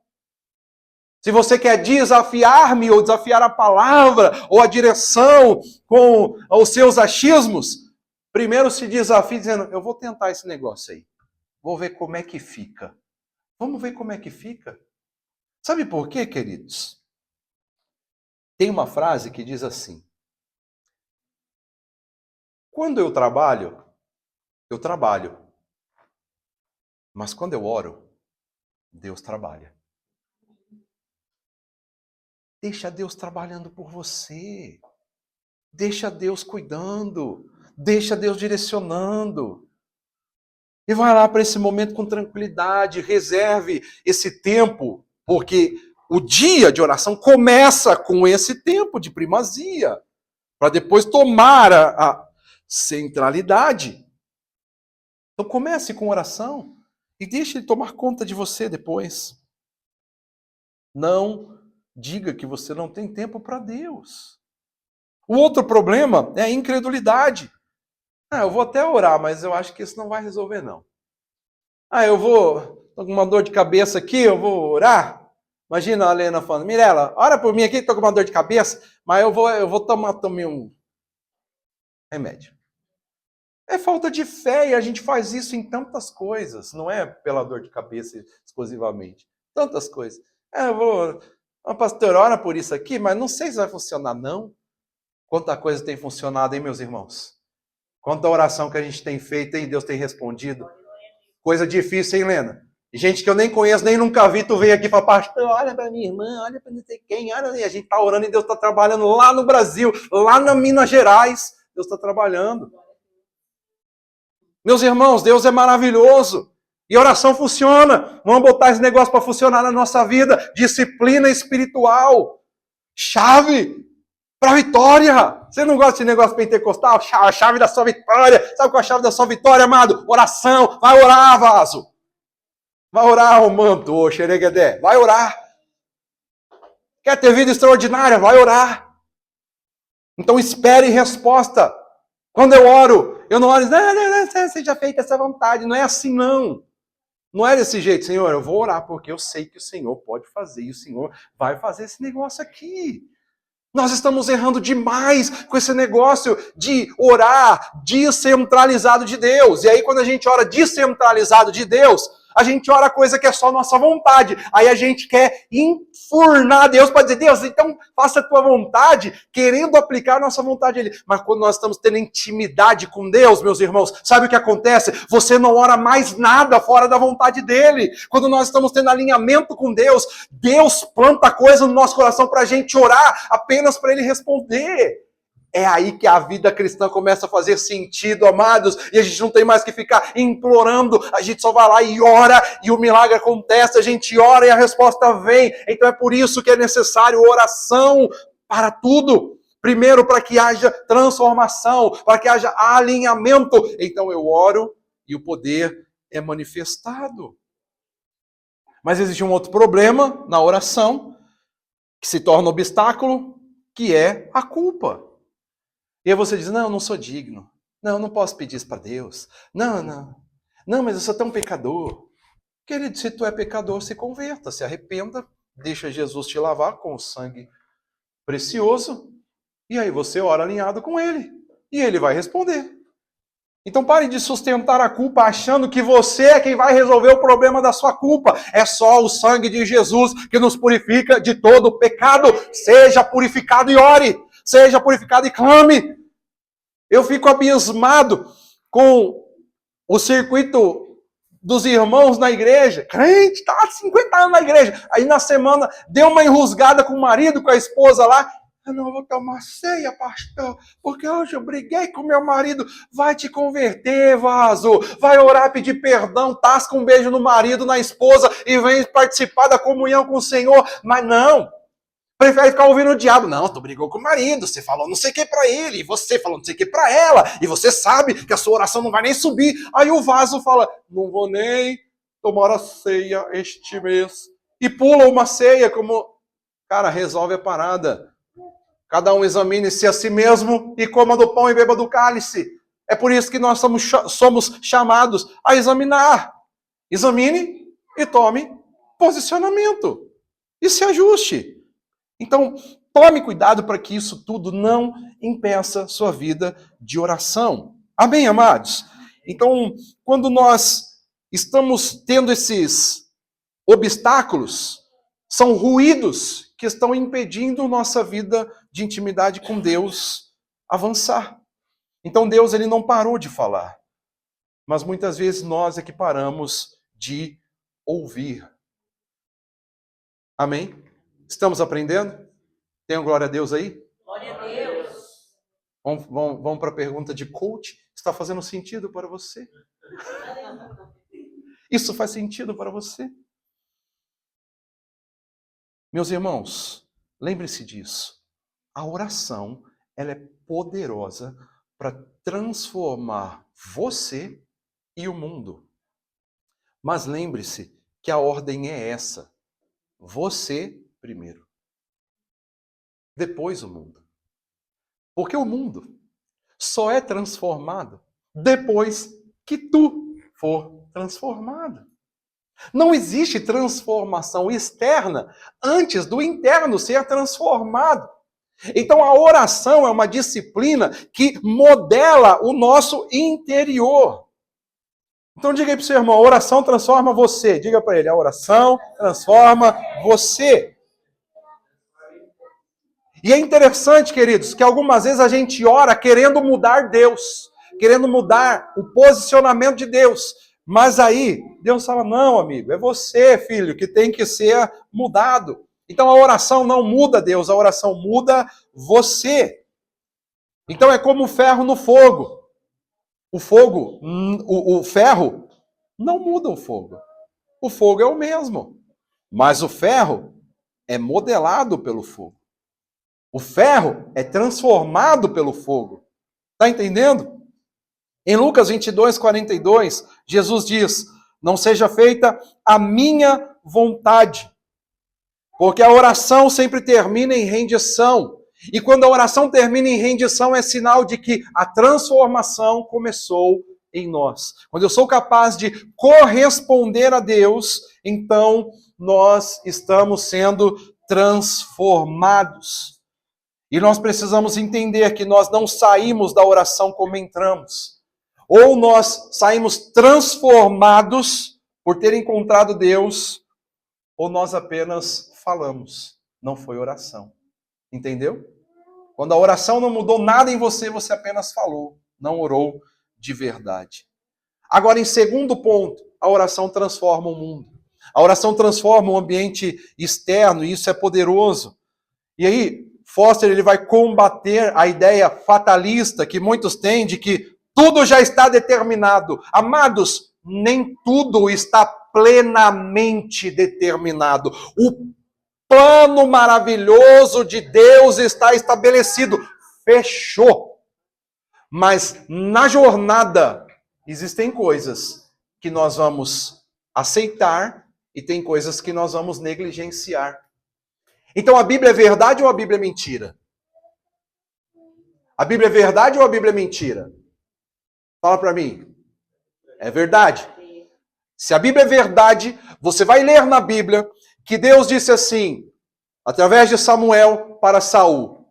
Se você quer desafiar-me ou desafiar a palavra ou a direção com os seus achismos, primeiro se desafie dizendo, eu vou tentar esse negócio aí. Vou ver como é que fica. Vamos ver como é que fica. Sabe por quê, queridos? Tem uma frase que diz assim: quando eu trabalho, mas quando eu oro, Deus trabalha. Deixa Deus trabalhando por você. Deixa Deus cuidando. Deixa Deus direcionando. E vai lá para esse momento com tranquilidade. Reserve esse tempo, porque o dia de oração começa com esse tempo de primazia, para depois tomar a centralidade. Então comece com oração e deixe ele tomar conta de você depois. Não diga que você não tem tempo para Deus. O outro problema é a incredulidade. Eu vou até orar, mas eu acho que isso não vai resolver, não. Tô com uma dor de cabeça aqui, eu vou orar. Imagina a Helena falando, Mirela, ora por mim aqui, estou com uma dor de cabeça, mas eu vou tomar um remédio. É falta de fé e a gente faz isso em tantas coisas, não é pela dor de cabeça exclusivamente. Tantas coisas. Pastor, ora por isso aqui, mas não sei se vai funcionar, não. Quanta coisa tem funcionado, hein, meus irmãos? Quanta oração que a gente tem feito, hein? Deus tem respondido. Coisa difícil, hein, Helena? Gente que eu nem conheço, nem nunca vi, tu vem aqui e fala, pastor, olha para minha irmã, olha para não sei quem, olha aí. A gente está orando e Deus está trabalhando lá no Brasil, lá na Minas Gerais. Deus está trabalhando. Meus irmãos, Deus é maravilhoso. E oração funciona. Vamos botar esse negócio para funcionar na nossa vida. Disciplina espiritual. Chave para vitória. Você não gosta de negócio pentecostal? A chave da sua vitória. Sabe qual é a chave da sua vitória, amado? Oração. Vai orar, vaso. Vai orar, manto, xereguedé. Vai orar. Quer ter vida extraordinária? Vai orar. Então espere resposta. Quando eu oro, eu não oro, não, seja feita essa vontade. Não é assim, não. Não é desse jeito, Senhor. Eu vou orar porque eu sei que o Senhor pode fazer. E o Senhor vai fazer esse negócio aqui. Nós estamos errando demais com esse negócio de orar descentralizado de Deus. E aí, quando a gente ora descentralizado de Deus, a gente ora coisa que é só nossa vontade. Aí a gente quer enfurnar Deus para dizer, Deus, então faça a tua vontade, querendo aplicar a nossa vontade a Ele. Mas quando nós estamos tendo intimidade com Deus, meus irmãos, sabe o que acontece? Você não ora mais nada fora da vontade dEle. Quando nós estamos tendo alinhamento com Deus, Deus planta coisa no nosso coração para a gente orar apenas para Ele responder. É aí que a vida cristã começa a fazer sentido, amados, e a gente não tem mais que ficar implorando, a gente só vai lá e ora, e o milagre acontece, a gente ora e a resposta vem. Então é por isso que é necessário oração para tudo. Primeiro, para que haja transformação, para que haja alinhamento. Então eu oro e o poder é manifestado. Mas existe um outro problema na oração, que se torna obstáculo, que é a culpa. E aí você diz, não, eu não sou digno. Não, eu não posso pedir isso para Deus. Não, mas eu sou tão pecador. Querido, se tu é pecador, se converta, se arrependa, deixa Jesus te lavar com o sangue precioso, e aí você ora alinhado com Ele, e Ele vai responder. Então pare de sustentar a culpa achando que você é quem vai resolver o problema da sua culpa. É só o sangue de Jesus que nos purifica de todo o pecado. Seja purificado e ore. Seja purificado e clame. Eu fico abismado com o circuito dos irmãos na igreja. Crente, está há 50 anos na igreja. Aí na semana deu uma enrusgada com o marido, com a esposa lá. Eu não vou tomar ceia, pastor, porque hoje eu briguei com meu marido. Vai te converter, vaso. Vai orar, pedir perdão, tasca um beijo no marido, na esposa e vem participar da comunhão com o Senhor. Mas não. Prefere ficar ouvindo o diabo. Não, tu brigou com o marido, você falou não sei o que pra ele, e você falou não sei o que pra ela, e você sabe que a sua oração não vai nem subir. Aí o vaso fala, não vou nem tomar a ceia este mês. E pula uma ceia como... Cara, resolve a parada. Cada um examine-se a si mesmo e coma do pão e beba do cálice. É por isso que nós somos chamados a examinar. Examine e tome posicionamento. E se ajuste. Então, tome cuidado para que isso tudo não impeça sua vida de oração. Amém, amados? Então, quando nós estamos tendo esses obstáculos, são ruídos que estão impedindo nossa vida de intimidade com Deus avançar. Então, Deus ele não parou de falar, mas muitas vezes nós é que paramos de ouvir. Amém? Estamos aprendendo? Tenham glória a Deus aí? Glória a Deus. Vamos para a pergunta de coach. Está fazendo sentido para você? Isso faz sentido para você? Meus irmãos, lembre-se disso. A oração, ela é poderosa para transformar você e o mundo. Mas lembre-se que a ordem é essa. Você primeiro. Depois o mundo. Porque o mundo só é transformado depois que tu for transformado. Não existe transformação externa antes do interno ser transformado. Então a oração é uma disciplina que modela o nosso interior. Então diga aí para o seu irmão, a oração transforma você. Diga para ele, a oração transforma você. E é interessante, queridos, que algumas vezes a gente ora querendo mudar Deus, querendo mudar o posicionamento de Deus. Mas aí, Deus fala, não, amigo, é você, filho, que tem que ser mudado. Então a oração não muda Deus, a oração muda você. Então é como o ferro no fogo. O ferro não muda o fogo. O fogo é o mesmo. Mas o ferro é modelado pelo fogo. O ferro é transformado pelo fogo. Está entendendo? Em Lucas 22, 42, Jesus diz, não seja feita a minha vontade. Porque a oração sempre termina em rendição. E quando a oração termina em rendição, é sinal de que a transformação começou em nós. Quando eu sou capaz de corresponder a Deus, então nós estamos sendo transformados. E nós precisamos entender que nós não saímos da oração como entramos. Ou nós saímos transformados por ter encontrado Deus, ou nós apenas falamos. Não foi oração. Entendeu? Quando a oração não mudou nada em você, você apenas falou, não orou de verdade. Agora, em segundo ponto, a oração transforma o mundo. A oração transforma o ambiente externo, e isso é poderoso. E aí, Foster ele vai combater a ideia fatalista que muitos têm de que tudo já está determinado. Amados, nem tudo está plenamente determinado. O plano maravilhoso de Deus está estabelecido. Fechou. Mas na jornada existem coisas que nós vamos aceitar e tem coisas que nós vamos negligenciar. Então a Bíblia é verdade ou a Bíblia é mentira? A Bíblia é verdade ou a Bíblia é mentira? Fala para mim. É verdade. Se a Bíblia é verdade, você vai ler na Bíblia que Deus disse assim, através de Samuel para Saul,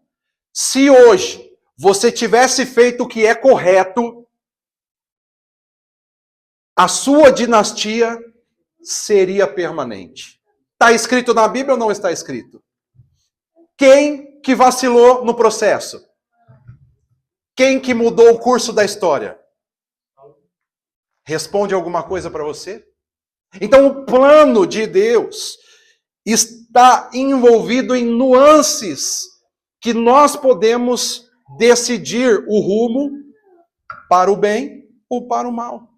se hoje você tivesse feito o que é correto, a sua dinastia seria permanente. Está escrito na Bíblia ou não está escrito? Quem que vacilou no processo? Quem que mudou o curso da história? Responde alguma coisa para você? Então o plano de Deus está envolvido em nuances que nós podemos decidir o rumo para o bem ou para o mal.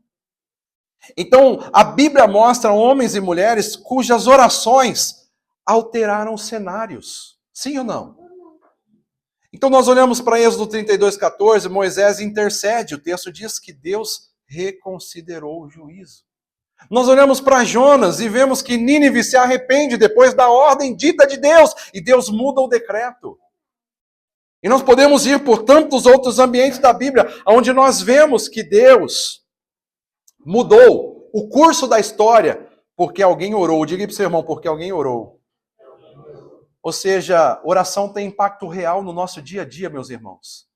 Então a Bíblia mostra homens e mulheres cujas orações alteraram cenários. Sim ou não? Então nós olhamos para Êxodo 32:14, Moisés intercede, o texto diz que Deus reconsiderou o juízo. Nós olhamos para Jonas e vemos que Nínive se arrepende depois da ordem dita de Deus, e Deus muda o decreto. E nós podemos ir por tantos outros ambientes da Bíblia, onde nós vemos que Deus mudou o curso da história porque alguém orou. Diga para o seu irmão, porque alguém orou. Ou seja, oração tem impacto real no nosso dia a dia, meus irmãos.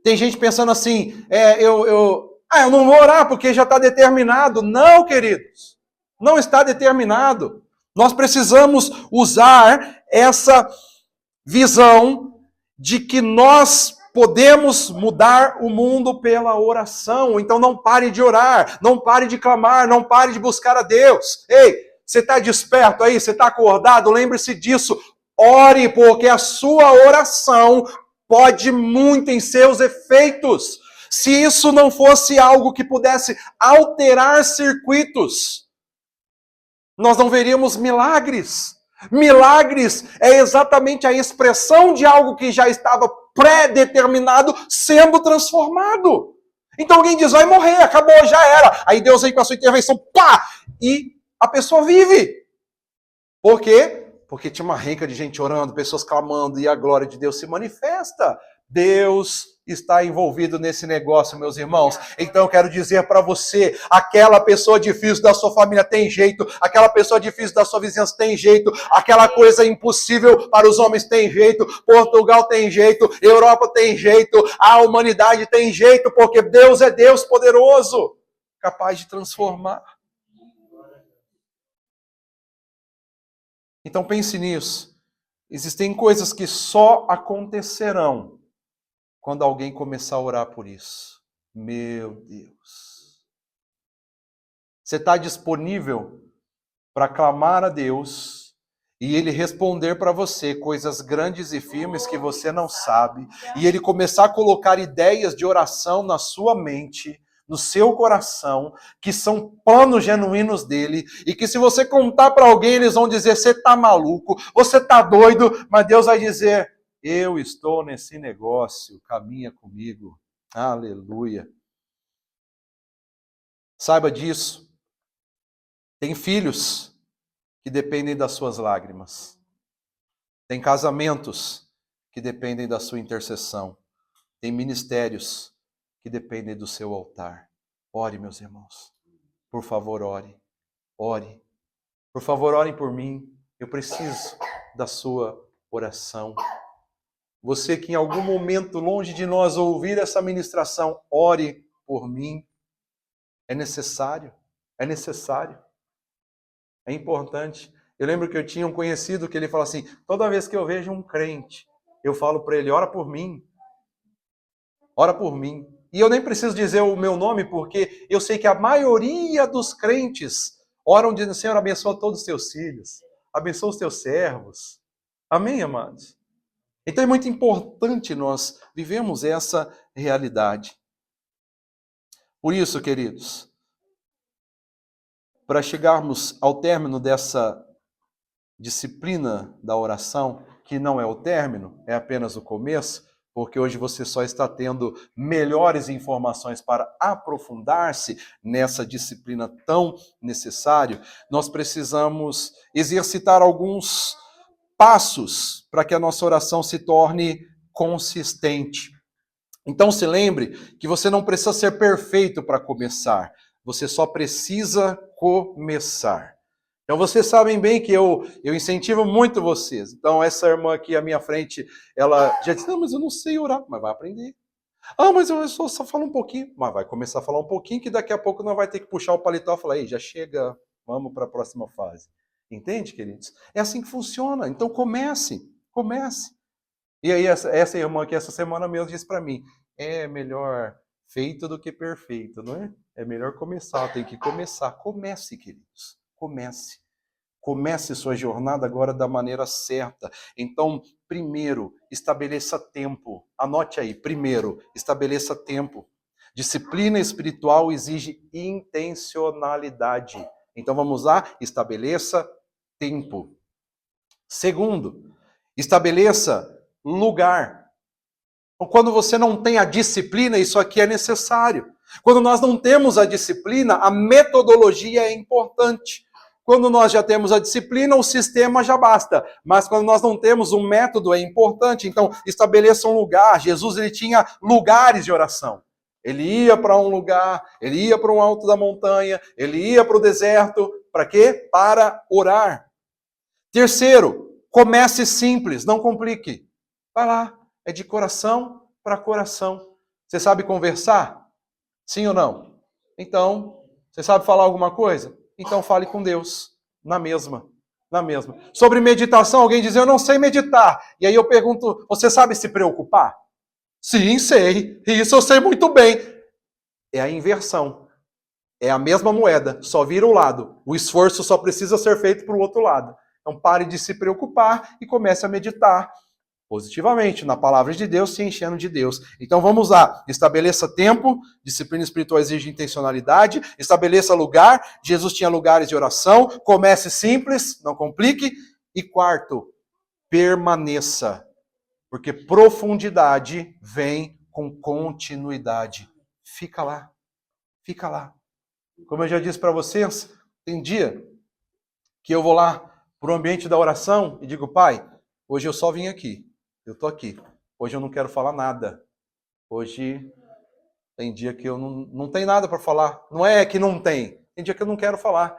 Tem gente pensando assim, eu não vou orar porque já está determinado. Não, queridos, não está determinado. Nós precisamos usar essa visão de que nós podemos mudar o mundo pela oração. Então não pare de orar, não pare de clamar, não pare de buscar a Deus. Ei, você está desperto aí? Você está acordado? Lembre-se disso. Ore, porque a sua oração pode muito em seus efeitos. Se isso não fosse algo que pudesse alterar circuitos, nós não veríamos milagres. Milagres é exatamente a expressão de algo que já estava pré-determinado sendo transformado. Então alguém diz, vai morrer, acabou, já era. Aí Deus vem com a sua intervenção, pá! E a pessoa vive. Por quê? Porque tinha uma renca de gente orando, pessoas clamando, e a glória de Deus se manifesta. Deus está envolvido nesse negócio, meus irmãos. Então eu quero dizer para você, aquela pessoa difícil da sua família tem jeito, aquela pessoa difícil da sua vizinhança tem jeito, aquela coisa impossível para os homens tem jeito, Portugal tem jeito, Europa tem jeito, a humanidade tem jeito, porque Deus é Deus poderoso, capaz de transformar. Então pense nisso. Existem coisas que só acontecerão quando alguém começar a orar por isso. Meu Deus. Você está disponível para clamar a Deus e Ele responder para você coisas grandes e firmes que você não sabe, e Ele começar a colocar ideias de oração na sua mente, no seu coração, que são planos genuínos dele, e que se você contar para alguém, eles vão dizer, você está maluco, você está doido, mas Deus vai dizer, eu estou nesse negócio, caminha comigo. Aleluia. Saiba disso. Tem filhos que dependem das suas lágrimas. Tem casamentos que dependem da sua intercessão. Tem ministérios que dependem do seu altar. Ore, meus irmãos. Por favor, ore. Ore. Por favor, orem por mim. Eu preciso da sua oração. Você que em algum momento longe de nós ouvir essa ministração, ore por mim. É necessário. É necessário. É importante. Eu lembro que eu tinha um conhecido que ele fala assim, toda vez que eu vejo um crente, eu falo para ele, ora por mim. Ora por mim. E eu nem preciso dizer o meu nome, porque eu sei que a maioria dos crentes oram dizendo, Senhor, abençoa todos os teus filhos. Abençoa os teus servos. Amém, amados? Então é muito importante nós vivemos essa realidade. Por isso, queridos, para chegarmos ao término dessa disciplina da oração, que não é o término, é apenas o começo, porque hoje você só está tendo melhores informações para aprofundar-se nessa disciplina tão necessária, nós precisamos exercitar alguns passos para que a nossa oração se torne consistente. Então se lembre que você não precisa ser perfeito para começar, você só precisa começar. Então vocês sabem bem que eu incentivo muito vocês. Então essa irmã aqui à minha frente, ela já disse, não, mas eu não sei orar, mas vai aprender. Ah, mas eu só falo um pouquinho, mas vai começar a falar um pouquinho que daqui a pouco não vai ter que puxar o paletó e falar, ei, já chega, vamos para a próxima fase. Entende, queridos? É assim que funciona. Então comece. E aí essa irmã aqui essa semana mesmo disse para mim, é melhor feito do que perfeito, não é? É melhor começar, tem que começar. Comece, queridos. Comece sua jornada agora da maneira certa. Então, primeiro, estabeleça tempo. Anote aí, primeiro, estabeleça tempo. Disciplina espiritual exige intencionalidade. Então, vamos lá, estabeleça tempo. Segundo, Estabeleça lugar. Então, quando você não tem a disciplina, isso aqui é necessário. Quando nós não temos a disciplina, a metodologia é importante. Quando nós já temos a disciplina, o sistema já basta. Mas quando nós não temos um método, é importante. Então, estabeleça um lugar. Jesus, ele tinha lugares de oração. Ele ia para um lugar, ele ia para um alto da montanha, ele ia para o deserto. Para quê? Para orar. Terceiro, comece simples, não complique. Vai lá, é de coração para coração. Você sabe conversar? Sim ou não? Então, você sabe falar alguma coisa? Então fale com Deus, na mesma. Sobre meditação, alguém diz, eu não sei meditar. E aí eu pergunto, você sabe se preocupar? Sim, sei. E isso eu sei muito bem. É a inversão. É a mesma moeda, só vira o lado. O esforço só precisa ser feito para o outro lado. Então pare de se preocupar e comece a meditar positivamente na palavra de Deus, se enchendo de Deus. Então vamos lá, estabeleça tempo, disciplina espiritual exige intencionalidade, estabeleça lugar, Jesus tinha lugares de oração, comece simples, não complique, e quarto, permaneça, porque profundidade vem com continuidade. Fica lá. Como eu já disse para vocês, tem dia que eu vou lá para o ambiente da oração e digo, Pai, hoje eu só vim aqui. Eu estou aqui. Hoje eu não quero falar nada. Hoje tem dia que eu não tenho nada para falar. Não é que não tem. Tem dia que eu não quero falar.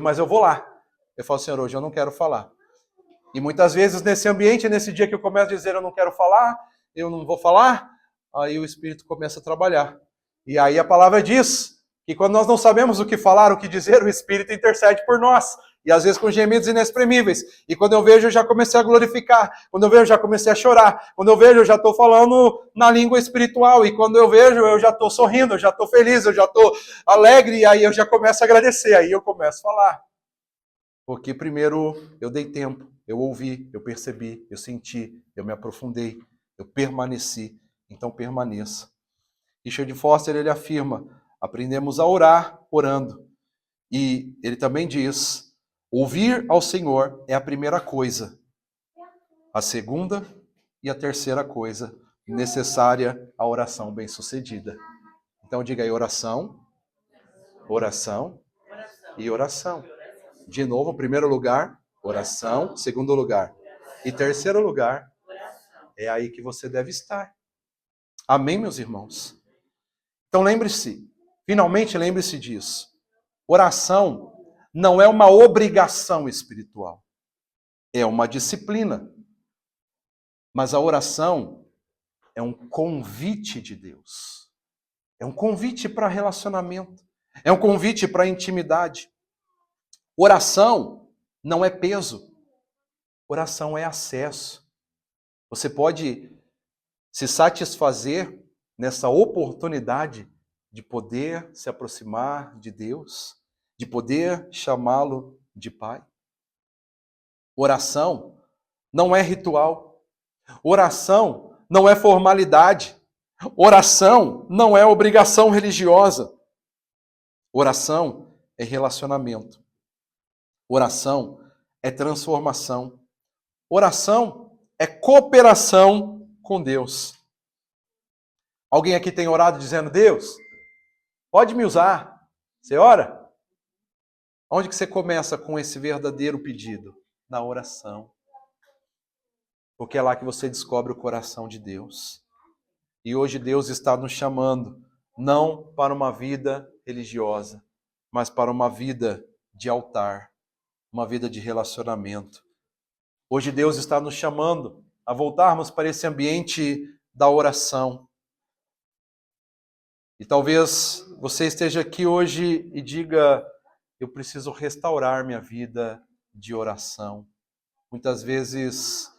Mas eu vou lá. Eu falo, Senhor, hoje eu não quero falar. E muitas vezes nesse ambiente, nesse dia que eu começo a dizer eu não quero falar, eu não vou falar, aí o Espírito começa a trabalhar. E aí a palavra diz que quando nós não sabemos o que falar, o que dizer, o Espírito intercede por nós. E às vezes com gemidos inexprimíveis. E quando eu vejo, eu já comecei a glorificar. Quando eu vejo, eu já comecei a chorar. Quando eu vejo, eu já estou falando na língua espiritual. E quando eu vejo, eu já estou sorrindo, eu já estou feliz, eu já estou alegre. E aí eu já começo a agradecer. Aí eu começo a falar. Porque primeiro eu dei tempo, eu ouvi, eu percebi, eu senti, eu me aprofundei, eu permaneci. Então permaneça. Richard Foster, ele afirma, aprendemos a orar orando. E ele também diz, ouvir ao Senhor é a primeira coisa. A segunda e a terceira coisa necessária à oração bem-sucedida. Então diga aí, oração e oração. De novo, primeiro lugar, oração. Segundo lugar. E terceiro lugar, é aí que você deve estar. Amém, meus irmãos? Então lembre-se, finalmente lembre-se disso. Oração não é uma obrigação espiritual. É uma disciplina. Mas a oração é um convite de Deus. É um convite para relacionamento. É um convite para intimidade. Oração não é peso. Oração é acesso. Você pode se satisfazer nessa oportunidade de poder se aproximar de Deus, de poder chamá-lo de Pai. Oração não é ritual. Oração não é formalidade. Oração não é obrigação religiosa. Oração é relacionamento. Oração é transformação. Oração é cooperação com Deus. Alguém aqui tem orado dizendo, Deus, pode me usar. Você ora? Onde que você começa com esse verdadeiro pedido? Na oração. Porque é lá que você descobre o coração de Deus. E hoje Deus está nos chamando, não para uma vida religiosa, mas para uma vida de altar, uma vida de relacionamento. Hoje Deus está nos chamando a voltarmos para esse ambiente da oração. E talvez você esteja aqui hoje e diga, eu preciso restaurar minha vida de oração. Muitas vezes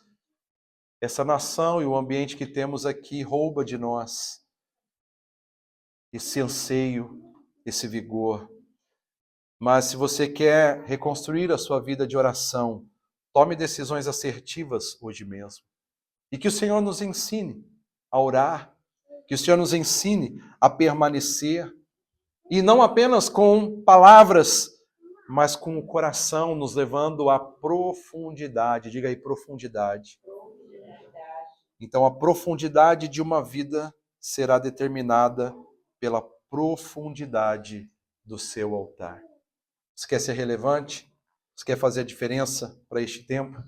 essa nação e o ambiente que temos aqui rouba de nós esse anseio, esse vigor. Mas se você quer reconstruir a sua vida de oração, tome decisões assertivas hoje mesmo. E que o Senhor nos ensine a orar, que o Senhor nos ensine a permanecer, e não apenas com palavras, mas com o coração nos levando à profundidade. Diga aí, profundidade. Então, a profundidade de uma vida será determinada pela profundidade do seu altar. Você quer ser relevante? Você quer fazer a diferença para este tempo?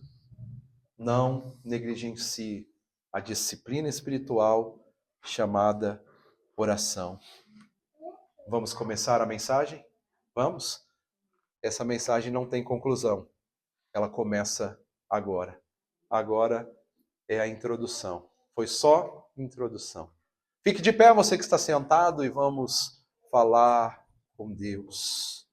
Não negligencie a disciplina espiritual chamada oração. Vamos começar a mensagem? Vamos? Essa mensagem não tem conclusão. Ela começa agora. Agora é a introdução. Foi só introdução. Fique de pé, você que está sentado, e vamos falar com Deus.